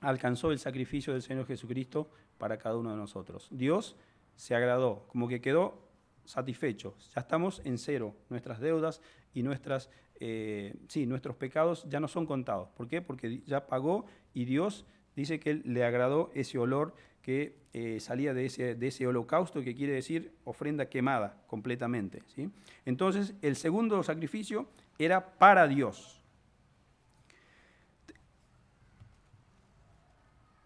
B: alcanzó el sacrificio del Señor Jesucristo para cada uno de nosotros. Dios se agradó, como que quedó satisfecho. Ya estamos en cero. Nuestras deudas y nuestros pecados ya no son contados. ¿Por qué? Porque ya pagó y Dios dice que le agradó ese olor que salía de ese holocausto, que quiere decir ofrenda quemada completamente, ¿sí? Entonces, el segundo sacrificio era para Dios.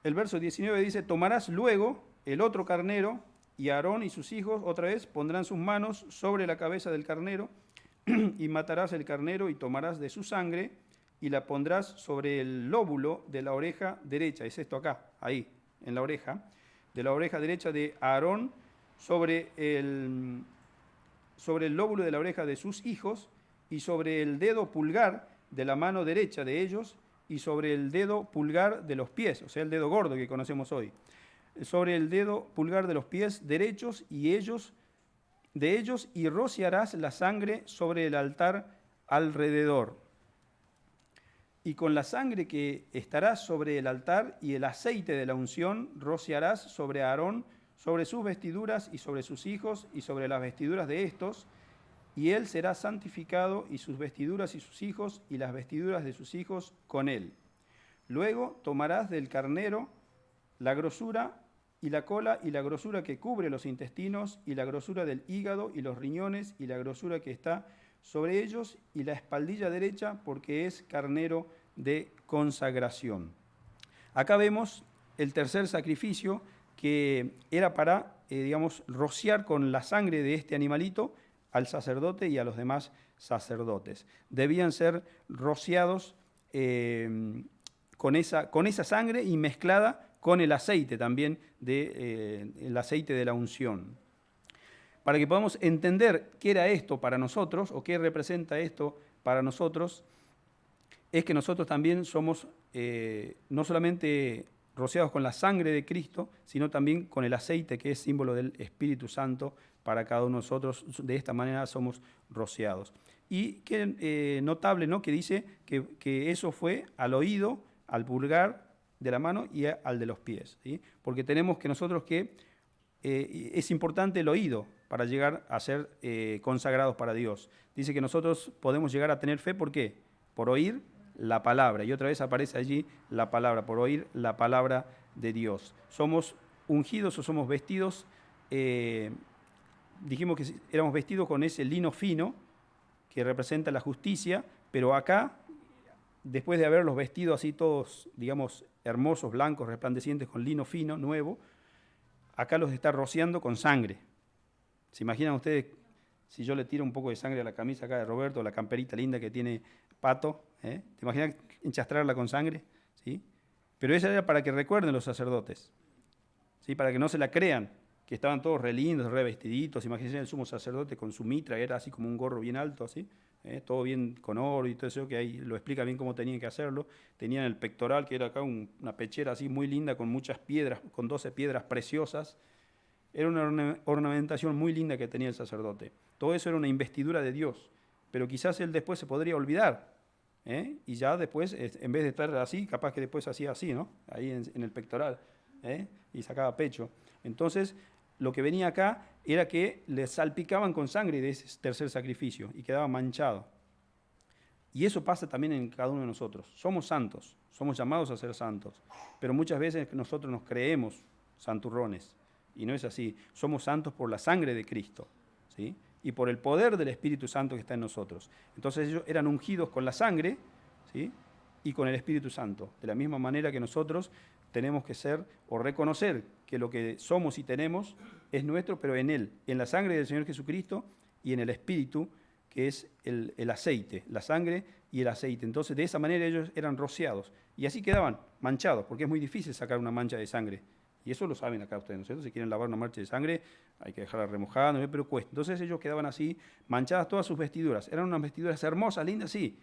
B: El verso 19 dice, tomarás luego el otro carnero, y Aarón y sus hijos otra vez pondrán sus manos sobre la cabeza del carnero, y matarás el carnero y tomarás de su sangre y la pondrás sobre el lóbulo de la oreja derecha. Es esto acá, ahí, en la oreja. De la oreja derecha de Aarón, sobre el lóbulo de la oreja de sus hijos, y sobre el dedo pulgar de la mano derecha de ellos, y sobre el dedo pulgar de los pies, o sea, el dedo gordo que conocemos hoy. Sobre el dedo pulgar de los pies derechos de ellos, y rociarás la sangre sobre el altar alrededor. Y con la sangre que estará sobre el altar y el aceite de la unción, rociarás sobre Aarón, sobre sus vestiduras y sobre sus hijos y sobre las vestiduras de estos, y él será santificado, y sus vestiduras y sus hijos y las vestiduras de sus hijos con él. Luego tomarás del carnero la grosura y la cola y la grosura que cubre los intestinos y la grosura del hígado y los riñones y la grosura que está sobre ellos y la espaldilla derecha, porque es carnero de consagración. Acá vemos el tercer sacrificio, que era para, rociar con la sangre de este animalito al sacerdote y a los demás sacerdotes. Debían ser rociados con esa sangre y mezclada con el aceite también, el aceite de la unción. Para que podamos entender qué era esto para nosotros o qué representa esto para nosotros, es que nosotros también somos no solamente rociados con la sangre de Cristo, sino también con el aceite que es símbolo del Espíritu Santo para cada uno de nosotros. De esta manera somos rociados. Y qué notable, ¿no?, que dice que eso fue al oído, al pulgar de la mano y al de los pies, ¿sí? Porque tenemos que nosotros es importante el oído para llegar a ser consagrados para Dios. Dice que nosotros podemos llegar a tener fe, ¿por qué? Por oír la palabra. Y otra vez aparece allí la palabra, por oír la palabra de Dios. Somos ungidos o somos vestidos, dijimos que éramos vestidos con ese lino fino que representa la justicia, pero acá, después de haberlos vestido así todos, digamos, hermosos, blancos, resplandecientes, con lino fino, nuevo, acá los está rociando con sangre. ¿Se imaginan ustedes si yo le tiro un poco de sangre a la camisa acá de Roberto, la camperita linda que tiene Pato? ¿Te imaginas enchastrarla con sangre? ¿Sí? Pero esa era para que recuerden los sacerdotes, ¿sí? Para que no se la crean, que estaban todos re lindos, re vestiditos. Imagínense el sumo sacerdote con su mitra, era así como un gorro bien alto, así, todo bien con oro y todo eso, que ahí lo explica bien cómo tenían que hacerlo. Tenían el pectoral, que era acá una pechera así muy linda, con muchas piedras, con 12 piedras preciosas. Era una ornamentación muy linda que tenía el sacerdote. Todo eso era una investidura de Dios, pero quizás él después se podría olvidar, y ya después, en vez de estar así, capaz que después hacía así, ¿no? Ahí en el pectoral, y sacaba pecho. Entonces, lo que venía acá era que le salpicaban con sangre de ese tercer sacrificio y quedaba manchado. Y eso pasa también en cada uno de nosotros. Somos santos, somos llamados a ser santos, pero muchas veces nosotros nos creemos santurrones, y no es así. Somos santos por la sangre de Cristo, ¿sí? Y por el poder del Espíritu Santo que está en nosotros. Entonces ellos eran ungidos con la sangre, ¿sí?, y con el Espíritu Santo. De la misma manera que nosotros tenemos que ser o reconocer que lo que somos y tenemos es nuestro, pero en Él, en la sangre del Señor Jesucristo y en el Espíritu, que es el aceite, la sangre y el aceite. Entonces de esa manera ellos eran rociados y así quedaban manchados, porque es muy difícil sacar una mancha de sangre. Y eso lo saben acá ustedes, ¿no es cierto? Si quieren lavar una mancha de sangre, hay que dejarla remojada, ¿no? Pero cuesta. Entonces ellos quedaban así, manchadas todas sus vestiduras. Eran unas vestiduras hermosas, lindas, sí,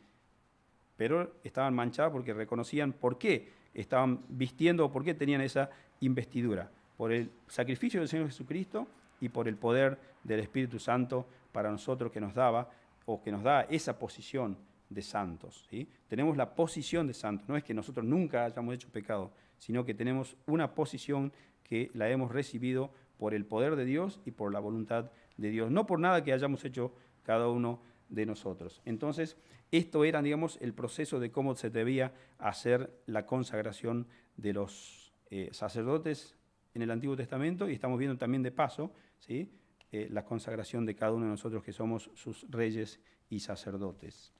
B: pero estaban manchadas porque reconocían por qué estaban vistiendo o por qué tenían esa investidura. Por el sacrificio del Señor Jesucristo y por el poder del Espíritu Santo para nosotros que nos daba o que nos da esa posición de santos, ¿sí? Tenemos la posición de santos. No es que nosotros nunca hayamos hecho pecado, sino que tenemos una posición que la hemos recibido por el poder de Dios y por la voluntad de Dios, no por nada que hayamos hecho cada uno de nosotros. Entonces, esto era, digamos, el proceso de cómo se debía hacer la consagración de los sacerdotes en el Antiguo Testamento, y estamos viendo también de paso, ¿sí?, la consagración de cada uno de nosotros que somos sus reyes y sacerdotes.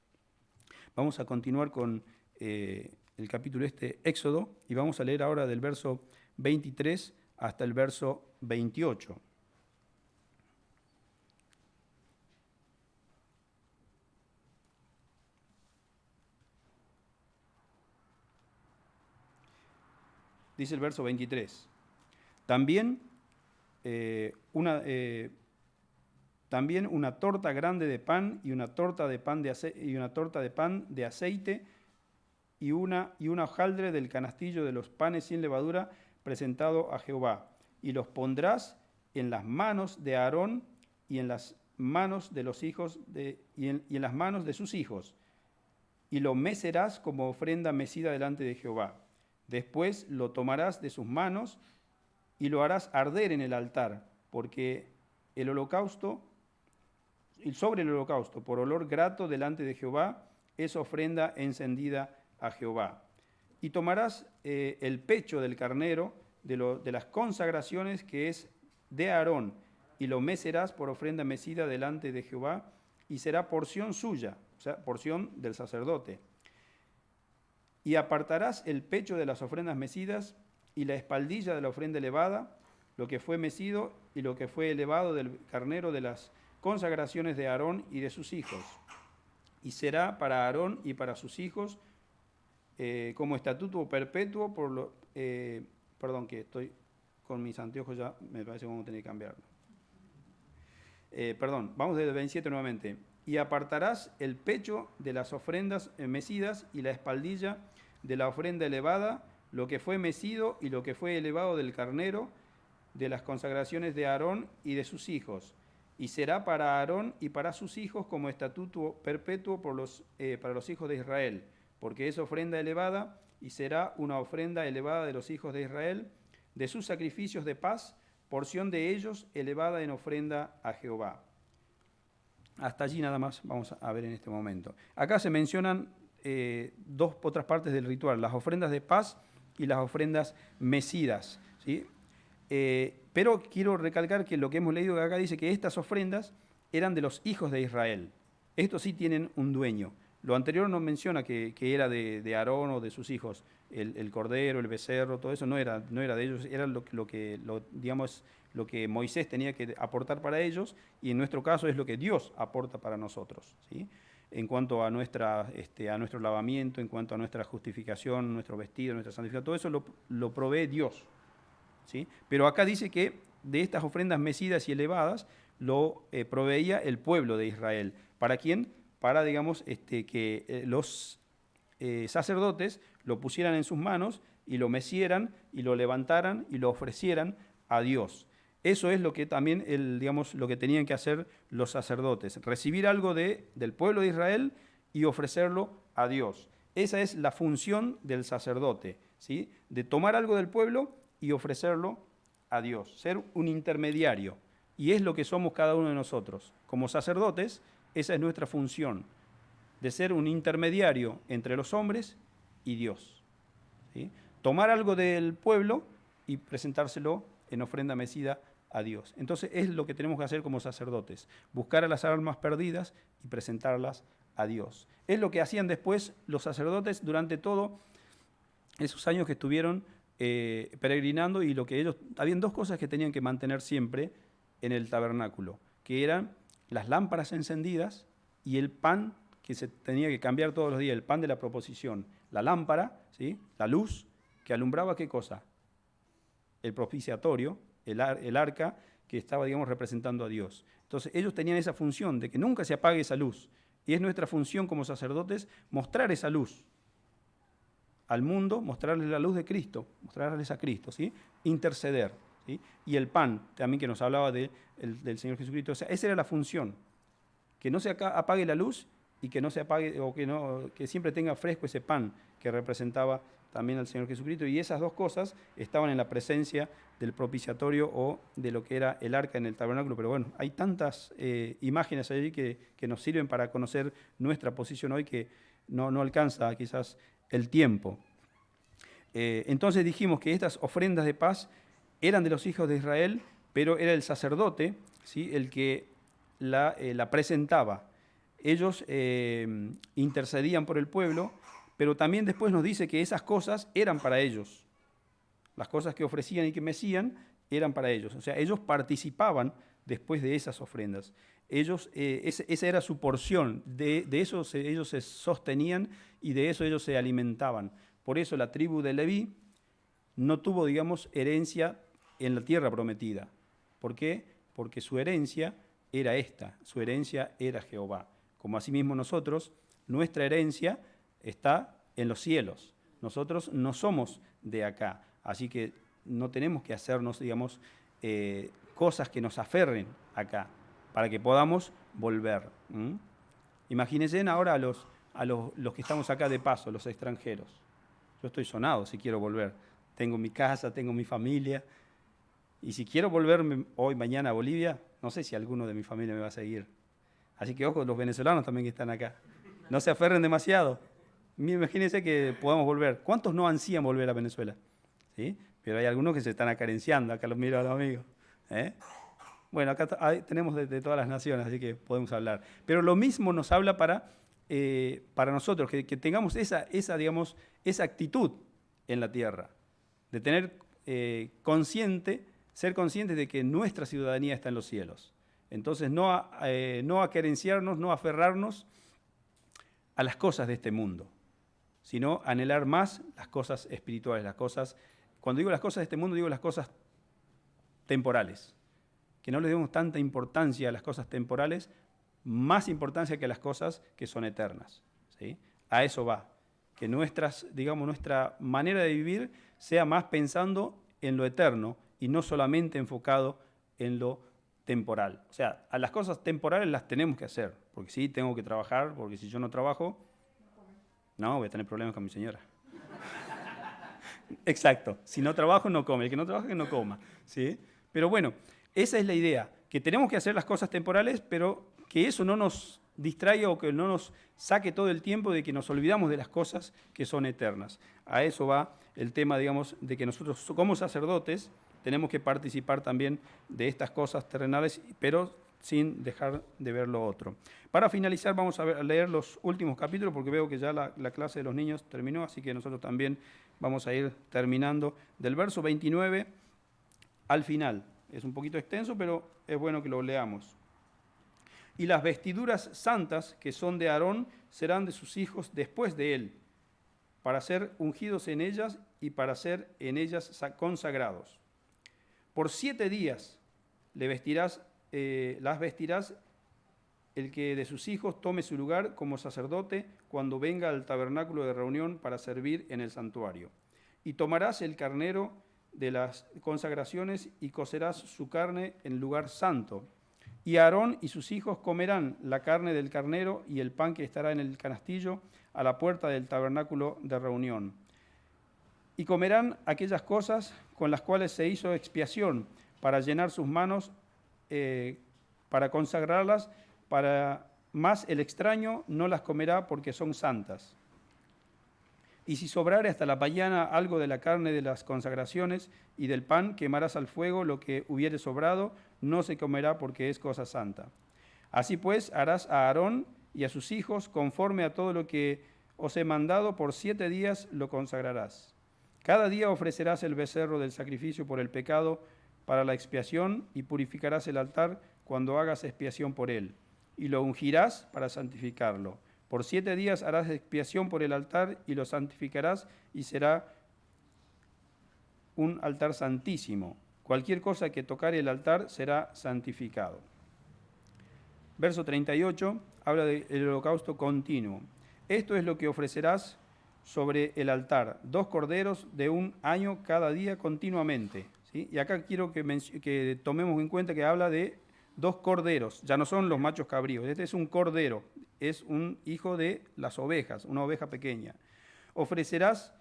B: Vamos a continuar con el capítulo Éxodo, y vamos a leer ahora del verso 23 hasta el verso 28. Dice el verso 23. También una torta grande de pan y una torta de pan de aceite y una hojaldre del canastillo de los panes sin levadura presentado a Jehová. Y los pondrás en las manos de Aarón y en las manos de los hijos y en las manos de sus hijos. Y lo mecerás como ofrenda mecida delante de Jehová. Después lo tomarás de sus manos y lo harás arder en el altar, porque sobre el holocausto, por olor grato delante de Jehová, es ofrenda encendida a Jehová. Y tomarás el pecho del carnero de las consagraciones que es de Aarón, y lo mecerás por ofrenda mecida delante de Jehová, y será porción suya, o sea, porción del sacerdote. Y apartarás el pecho de las ofrendas mecidas y la espaldilla de la ofrenda elevada, lo que fue mecido y lo que fue elevado del carnero de las consagraciones de Aarón y de sus hijos. y será para Aarón y para sus hijos como estatuto perpetuo perdón, que estoy con mis anteojos ya, me parece que vamos a tener que cambiarlo. Perdón, vamos desde el 27 nuevamente. Y apartarás el pecho de las ofrendas mecidas y la espaldilla de la ofrenda elevada, lo que fue mecido y lo que fue elevado del carnero, de las consagraciones de Aarón y de sus hijos. Y será para Aarón y para sus hijos como estatuto perpetuo para los hijos de Israel, porque es ofrenda elevada y será una ofrenda elevada de los hijos de Israel, de sus sacrificios de paz, porción de ellos elevada en ofrenda a Jehová. Hasta allí nada más vamos a ver en este momento. Acá se mencionan dos otras partes del ritual, las ofrendas de paz y las ofrendas mecidas, ¿sí? Pero quiero recalcar que lo que hemos leído acá dice que estas ofrendas eran de los hijos de Israel. Estos sí tienen un dueño. Lo anterior no menciona que era de Aarón o de sus hijos. El cordero, el becerro, todo eso no era de ellos, era lo que Moisés tenía que aportar para ellos, y en nuestro caso es lo que Dios aporta para nosotros, ¿sí? En cuanto a nuestro lavamiento, en cuanto a nuestra justificación, nuestro vestido, nuestra santificación, todo eso lo provee Dios, ¿sí? Pero acá dice que de estas ofrendas mecidas y elevadas lo proveía el pueblo de Israel. ¿Para quién? Para, que los sacerdotes lo pusieran en sus manos y lo mecieran y lo levantaran y lo ofrecieran a Dios. Eso es lo que también lo que tenían que hacer los sacerdotes, recibir algo del pueblo de Israel y ofrecerlo a Dios. Esa es la función del sacerdote, ¿sí? De tomar algo del pueblo y ofrecerlo a Dios, ser un intermediario. Y es lo que somos cada uno de nosotros. Como sacerdotes, esa es nuestra función, de ser un intermediario entre los hombres y Dios, ¿sí? Tomar algo del pueblo y presentárselo en ofrenda mecida a Dios. Entonces es lo que tenemos que hacer como sacerdotes, buscar a las almas perdidas y presentarlas a Dios. Es lo que hacían después los sacerdotes durante todos esos años que estuvieron peregrinando, y habían dos cosas que tenían que mantener siempre en el tabernáculo, que eran las lámparas encendidas y el pan que se tenía que cambiar todos los días, el pan de la proposición. La lámpara, ¿sí? La luz que alumbraba, ¿qué cosa? El propiciatorio, el arca que estaba, representando a Dios. Entonces ellos tenían esa función de que nunca se apague esa luz. Y es nuestra función como sacerdotes mostrar esa luz al mundo, mostrarles la luz de Cristo, mostrarles a Cristo, ¿sí? Interceder, ¿sí? Y el pan, también que nos hablaba del Señor Jesucristo. O sea, esa era la función, que no se apague la luz y que no se apague, o que siempre tenga fresco ese pan que representaba también al Señor Jesucristo. Y esas dos cosas estaban en la presencia del propiciatorio o de lo que era el arca en el tabernáculo. Pero bueno, hay tantas imágenes allí que nos sirven para conocer nuestra posición hoy, que no alcanza quizás el tiempo. Entonces dijimos que estas ofrendas de paz eran de los hijos de Israel, pero era el sacerdote, ¿sí? El que la presentaba. Ellos intercedían por el pueblo, pero también después nos dice que esas cosas eran para ellos. Las cosas que ofrecían y que mecían eran para ellos. O sea, ellos participaban después de esas ofrendas. Esa era su porción, de eso ellos se sostenían y de eso ellos se alimentaban. Por eso la tribu de Leví no tuvo, herencia en la tierra prometida. ¿Por qué? Porque su herencia era su herencia era Jehová. Como asimismo nosotros, nuestra herencia está en los cielos. Nosotros no somos de acá, así que no tenemos que hacernos, cosas que nos aferren acá, para que podamos volver. Imagínense ahora a los que estamos acá de paso, los extranjeros. Yo estoy sonado si quiero volver. Tengo mi casa, tengo mi familia. Y si quiero volverme hoy, mañana a Bolivia, no sé si alguno de mi familia me va a seguir. Así que ojo, los venezolanos también que están acá. No se aferren demasiado. Imagínense que podamos volver. ¿Cuántos no ansían volver a Venezuela? ¿Sí? Pero hay algunos que se están acarenciando. Acá los miro a los amigos. Bueno, acá tenemos de todas las naciones, así que podemos hablar. Pero lo mismo nos habla para nosotros, que tengamos esa actitud en la tierra, de tener ser conscientes de que nuestra ciudadanía está en los cielos. Entonces, no acerenciarnos, no aferrarnos a las cosas de este mundo, sino anhelar más las cosas espirituales, las cosas, cuando digo las cosas de este mundo, digo las cosas temporales, que no le demos tanta importancia a las cosas temporales, más importancia que a las cosas que son eternas, ¿sí? A eso va, que nuestra manera de vivir sea más pensando en lo eterno y no solamente enfocado en lo temporal. O sea, a las cosas temporales las tenemos que hacer, porque sí, tengo que trabajar, porque si yo no trabajo, no, voy a tener problemas con mi señora. Exacto, si no trabajo no come, el que no trabaja que no coma, ¿sí? Pero bueno, esa es la idea, que tenemos que hacer las cosas temporales, pero que eso no nos distraiga o que no nos saque todo el tiempo de que nos olvidamos de las cosas que son eternas. A eso va el tema, digamos, de que nosotros como sacerdotes tenemos que participar también de estas cosas terrenales, pero sin dejar de ver lo otro. Para finalizar vamos a leer los últimos capítulos, porque veo que ya la clase de los niños terminó, así que nosotros también vamos a ir terminando del verso 29 al final. Es un poquito extenso, pero es bueno que lo leamos. Y las vestiduras santas que son de Aarón serán de sus hijos después de él, para ser ungidos en ellas y para ser en ellas consagrados. Por 7 días las vestirás el que de sus hijos tome su lugar como sacerdote cuando venga al tabernáculo de reunión para servir en el santuario. Y tomarás el carnero de las consagraciones y cocerás su carne en lugar santo. Y Aarón y sus hijos comerán la carne del carnero y el pan que estará en el canastillo a la puerta del tabernáculo de reunión. Y comerán aquellas cosas con las cuales se hizo expiación para llenar sus manos, para consagrarlas, más el extraño no las comerá porque son santas. Y si sobrare hasta la mañana algo de la carne de las consagraciones y del pan, quemarás al fuego lo que hubiere sobrado, no se comerá porque es cosa santa. Así pues, harás a Aarón y a sus hijos conforme a todo lo que os he mandado, por 7 días lo consagrarás. Cada día ofrecerás el becerro del sacrificio por el pecado para la expiación y purificarás el altar cuando hagas expiación por él, y lo ungirás para santificarlo. Por 7 días harás expiación por el altar y lo santificarás y será un altar santísimo. Cualquier cosa que tocare el altar será santificado. Verso 38 habla del holocausto continuo. Esto es lo que ofrecerás sobre el altar, 2 corderos de 1 año cada día continuamente. ¿Sí? Y acá quiero que tomemos en cuenta que habla de 2 corderos, ya no son los machos cabríos, este es un cordero, es un hijo de las ovejas, una oveja pequeña. Ofrecerás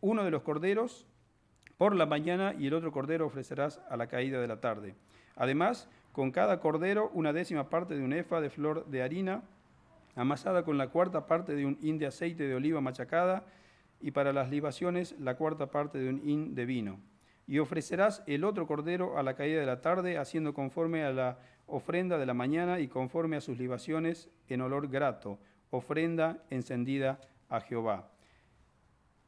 B: uno de los corderos por la mañana y el otro cordero ofrecerás a la caída de la tarde. Además, con cada cordero 1/10 parte de un efa de flor de harina, amasada con la 1/4 parte de un hin de aceite de oliva machacada, y para las libaciones la 1/4 parte de un hin de vino. Y ofrecerás el otro cordero a la caída de la tarde, haciendo conforme a la ofrenda de la mañana y conforme a sus libaciones en olor grato, ofrenda encendida a Jehová.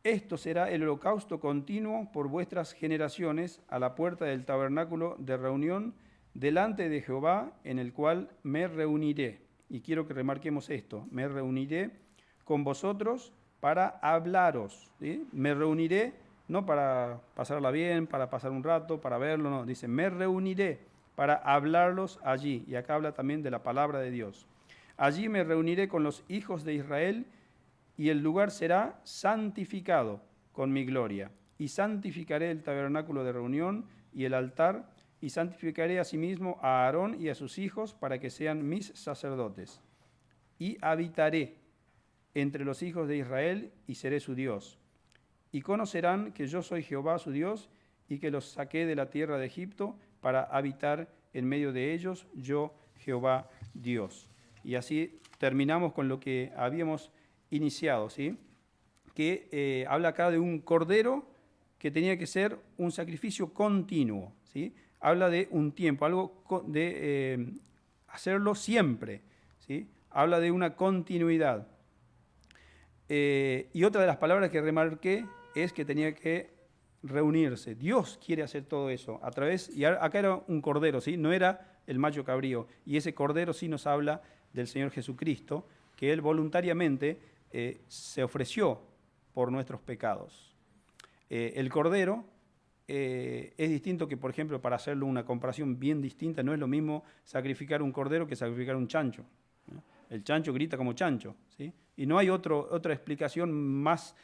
B: Esto será el holocausto continuo por vuestras generaciones a la puerta del tabernáculo de reunión delante de Jehová, en el cual me reuniré. Y quiero que remarquemos esto, me reuniré con vosotros para hablaros. ¿Sí? Me reuniré no para pasarla bien, para pasar un rato, para verlo, no. Dice, me reuniré para hablarlos allí. Y acá habla también de la palabra de Dios. Allí me reuniré con los hijos de Israel y el lugar será santificado con mi gloria. Y santificaré el tabernáculo de reunión y el altar, y santificaré asimismo a Aarón y a sus hijos para que sean mis sacerdotes. Y habitaré entre los hijos de Israel y seré su Dios. Y conocerán que yo soy Jehová su Dios y que los saqué de la tierra de Egipto para habitar en medio de ellos, yo Jehová Dios. Y así terminamos con lo que habíamos iniciado, ¿sí? Que habla acá de un cordero que tenía que ser un sacrificio continuo, ¿sí? Habla de un tiempo, algo de hacerlo siempre, ¿sí? Habla de una continuidad. Y otra de las palabras que remarqué es que tenía que reunirse. Dios quiere hacer todo eso a través, y acá era un cordero, ¿sí? No era el macho cabrío, y ese cordero sí nos habla del Señor Jesucristo, que Él voluntariamente se ofreció por nuestros pecados. El Cordero es distinto que, por ejemplo, para hacerlo una comparación bien distinta, no es lo mismo sacrificar un cordero que sacrificar un chancho, ¿no? El chancho grita como chancho, ¿sí? Y no hay otra explicación más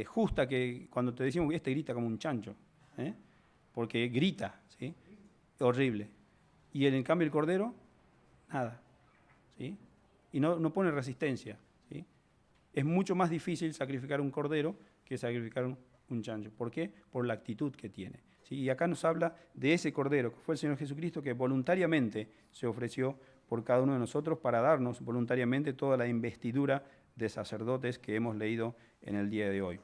B: justa que cuando te decimos que este grita como un chancho, ¿eh? Porque grita, ¿sí? Horrible. Y en cambio el cordero, nada, ¿sí? Y no pone resistencia, ¿sí? Es mucho más difícil sacrificar un cordero que sacrificar un chancho. ¿Por qué? Por la actitud que tiene, ¿sí? Y acá nos habla de ese cordero, que fue el Señor Jesucristo, que voluntariamente se ofreció por cada uno de nosotros para darnos voluntariamente toda la investidura de sacerdotes que hemos leído en el día de hoy.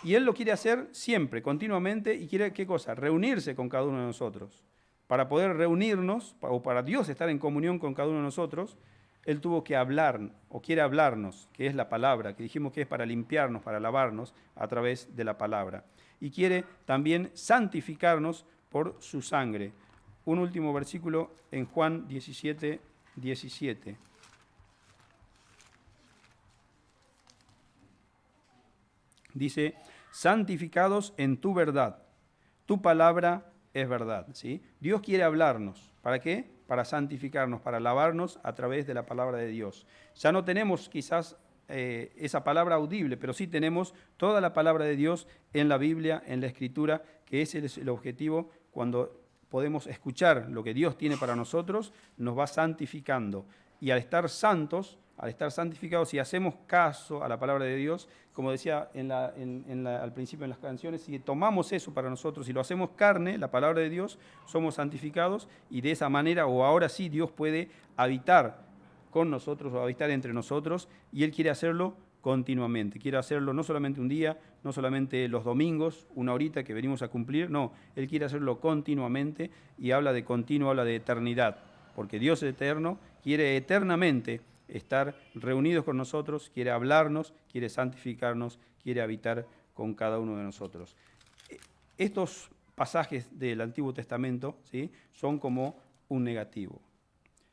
B: Y Él lo quiere hacer siempre, continuamente, y quiere, ¿qué cosa? Reunirse con cada uno de nosotros. Para poder reunirnos, o para Dios estar en comunión con cada uno de nosotros, Él tuvo que hablar, o quiere hablarnos, que es la palabra, que dijimos que es para limpiarnos, para lavarnos a través de la palabra. Y quiere también santificarnos por su sangre. Un último versículo en Juan 17, 17. Dice, santificados en tu verdad, tu palabra es verdad, ¿sí? Dios quiere hablarnos. ¿Para qué? Para santificarnos, para lavarnos a través de la palabra de Dios. Ya no tenemos quizás esa palabra audible, pero sí tenemos toda la palabra de Dios en la Biblia, en la Escritura, que ese es el objetivo. Cuando podemos escuchar lo que Dios tiene para nosotros, nos va santificando. Y al estar santos, al estar santificados, si hacemos caso a la palabra de Dios, como decía al principio en las canciones, si tomamos eso para nosotros y lo hacemos carne, la palabra de Dios, somos santificados y de esa manera, o ahora sí, Dios puede habitar con nosotros o habitar entre nosotros, y Él quiere hacerlo continuamente. Quiere hacerlo no solamente un día, no solamente los domingos, una horita que venimos a cumplir, no, Él quiere hacerlo continuamente, y habla de continuo, habla de eternidad, porque Dios es eterno, quiere eternamente estar reunidos con nosotros, quiere hablarnos, quiere santificarnos, quiere habitar con cada uno de nosotros. Estos pasajes del Antiguo Testamento, ¿sí?, son como un negativo.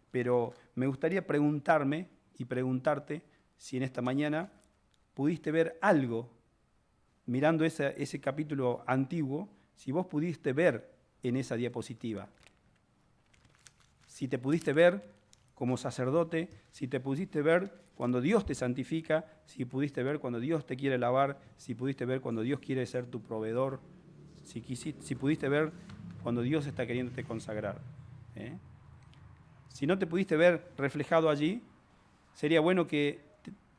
B: Pero me gustaría preguntarme y preguntarte si en esta mañana pudiste ver algo, mirando ese capítulo antiguo, si vos pudiste ver en esa diapositiva. Si te pudiste ver como sacerdote, si te pudiste ver cuando Dios te santifica, si pudiste ver cuando Dios te quiere lavar, si pudiste ver cuando Dios quiere ser tu proveedor, si pudiste ver cuando Dios está queriéndote consagrar, ¿eh? Si no te pudiste ver reflejado allí, sería bueno que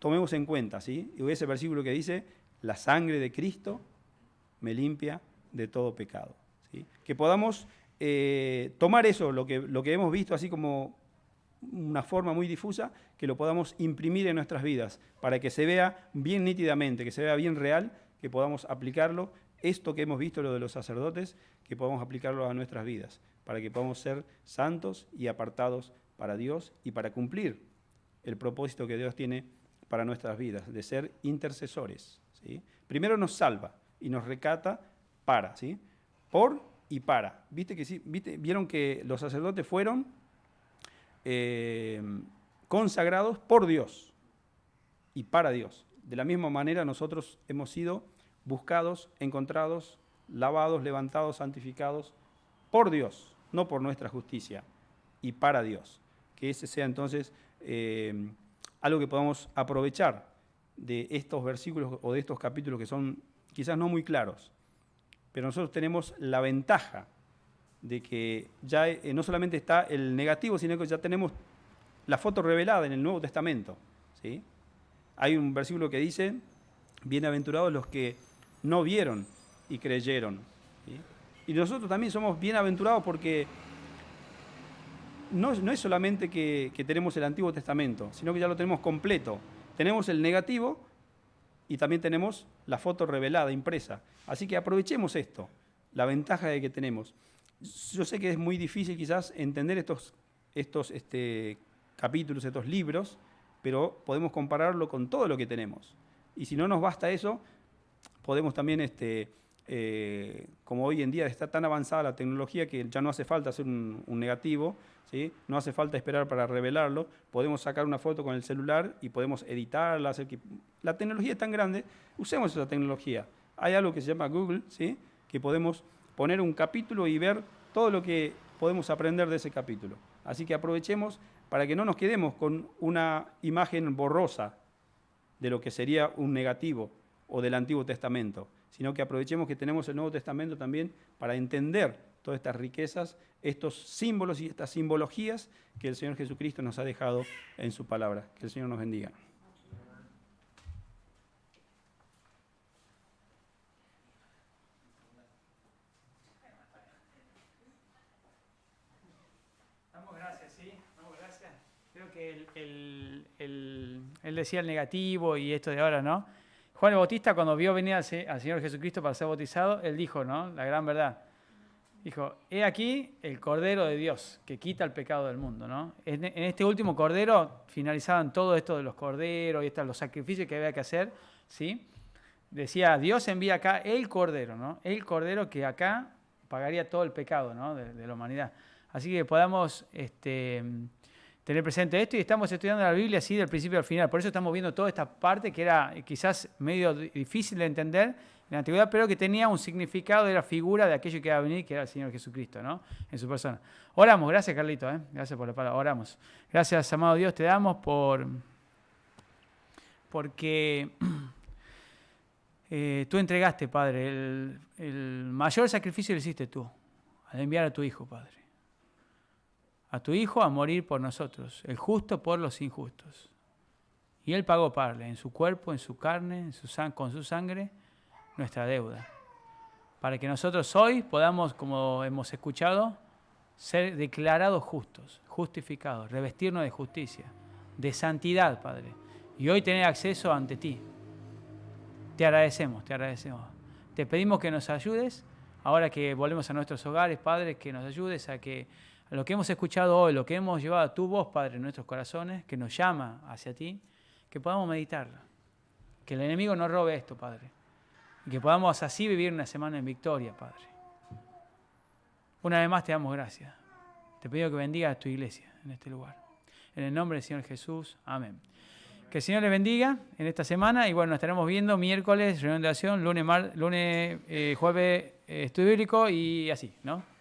B: tomemos en cuenta, ¿sí? Y ese versículo que dice, la sangre de Cristo me limpia de todo pecado, ¿sí? Que podamos tomar eso, lo que hemos visto así como una forma muy difusa, que lo podamos imprimir en nuestras vidas, para que se vea bien nítidamente, que se vea bien real, que podamos aplicarlo, esto que hemos visto, lo de los sacerdotes, que podamos aplicarlo a nuestras vidas, para que podamos ser santos y apartados para Dios y para cumplir el propósito que Dios tiene para nuestras vidas, de ser intercesores, ¿sí? Primero nos salva y nos rescata para, ¿sí?, por y para. ¿Vieron que los sacerdotes fueron consagrados por Dios y para Dios? De la misma manera nosotros hemos sido buscados, encontrados, lavados, levantados, santificados por Dios, no por nuestra justicia, y para Dios. Que ese sea entonces algo que podamos aprovechar de estos versículos o de estos capítulos que son quizás no muy claros, pero nosotros tenemos la ventaja de que ya no solamente está el negativo, sino que ya tenemos la foto revelada en el Nuevo Testamento, ¿sí? Hay un versículo que dice, bienaventurados los que no vieron y creyeron, ¿sí? Y nosotros también somos bienaventurados porque no es solamente que tenemos el Antiguo Testamento, sino que ya lo tenemos completo. Tenemos el negativo y también tenemos la foto revelada, impresa. Así que aprovechemos esto, la ventaja de que tenemos. Yo sé que es muy difícil quizás entender estos capítulos, estos libros, pero podemos compararlo con todo lo que tenemos. Y si no nos basta eso, podemos también como hoy en día está tan avanzada la tecnología que ya no hace falta hacer un negativo, ¿sí? No hace falta esperar para revelarlo, podemos sacar una foto con el celular y podemos editarla, hacer que... La tecnología es tan grande, usemos esa tecnología. Hay algo que se llama Google, ¿sí? Que podemos poner un capítulo y ver todo lo que podemos aprender de ese capítulo. Así que aprovechemos para que no nos quedemos con una imagen borrosa de lo que sería un negativo o del Antiguo Testamento, sino que aprovechemos que tenemos el Nuevo Testamento también para entender todas estas riquezas, estos símbolos y estas simbologías que el Señor Jesucristo nos ha dejado en su palabra. Que el Señor nos bendiga.
A: Damos gracias, ¿sí? Damos gracias. Creo que él decía el negativo y esto de ahora, ¿no? Juan el Bautista, cuando vio venir al Señor Jesucristo para ser bautizado, él dijo, ¿no? La gran verdad. Dijo, he aquí el Cordero de Dios que quita el pecado del mundo, ¿no? En este último Cordero finalizaban todo esto de los corderos y los sacrificios que había que hacer, ¿sí? Decía, Dios envía acá el Cordero, ¿no? El Cordero que acá pagaría todo el pecado, ¿no? de la humanidad. Así que podamos tener presente esto y estamos estudiando la Biblia así del principio al final. Por eso estamos viendo toda esta parte que era quizás medio difícil de entender en la antigüedad, pero que tenía un significado de la figura de aquello que iba a venir, que era el Señor Jesucristo, ¿no? En su persona. Oramos, gracias Carlito, gracias por la palabra, oramos. Gracias, amado Dios, te damos porque tú entregaste, Padre, el mayor sacrificio lo hiciste tú, al enviar a tu Hijo, Padre. A tu Hijo a morir por nosotros, el justo por los injustos. Y Él pagó, Padre, en su cuerpo, en su carne, con su sangre, nuestra deuda. Para que nosotros hoy podamos, como hemos escuchado, ser declarados justos, justificados, revestirnos de justicia, de santidad, Padre. Y hoy tener acceso ante ti. Te agradecemos, te agradecemos. Te pedimos que nos ayudes, ahora que volvemos a nuestros hogares, Padre, que nos ayudes a que lo que hemos escuchado hoy, lo que hemos llevado a tu voz, Padre, en nuestros corazones, que nos llama hacia ti, que podamos meditarlo. Que el enemigo no robe esto, Padre. Y que podamos así vivir una semana en victoria, Padre. Una vez más te damos gracias. Te pido que bendiga a tu iglesia en este lugar. En el nombre del Señor Jesús. Amén. Que el Señor les bendiga en esta semana. Y bueno, nos estaremos viendo miércoles, reunión de oración, lunes, jueves, estudio bíblico y así, ¿no?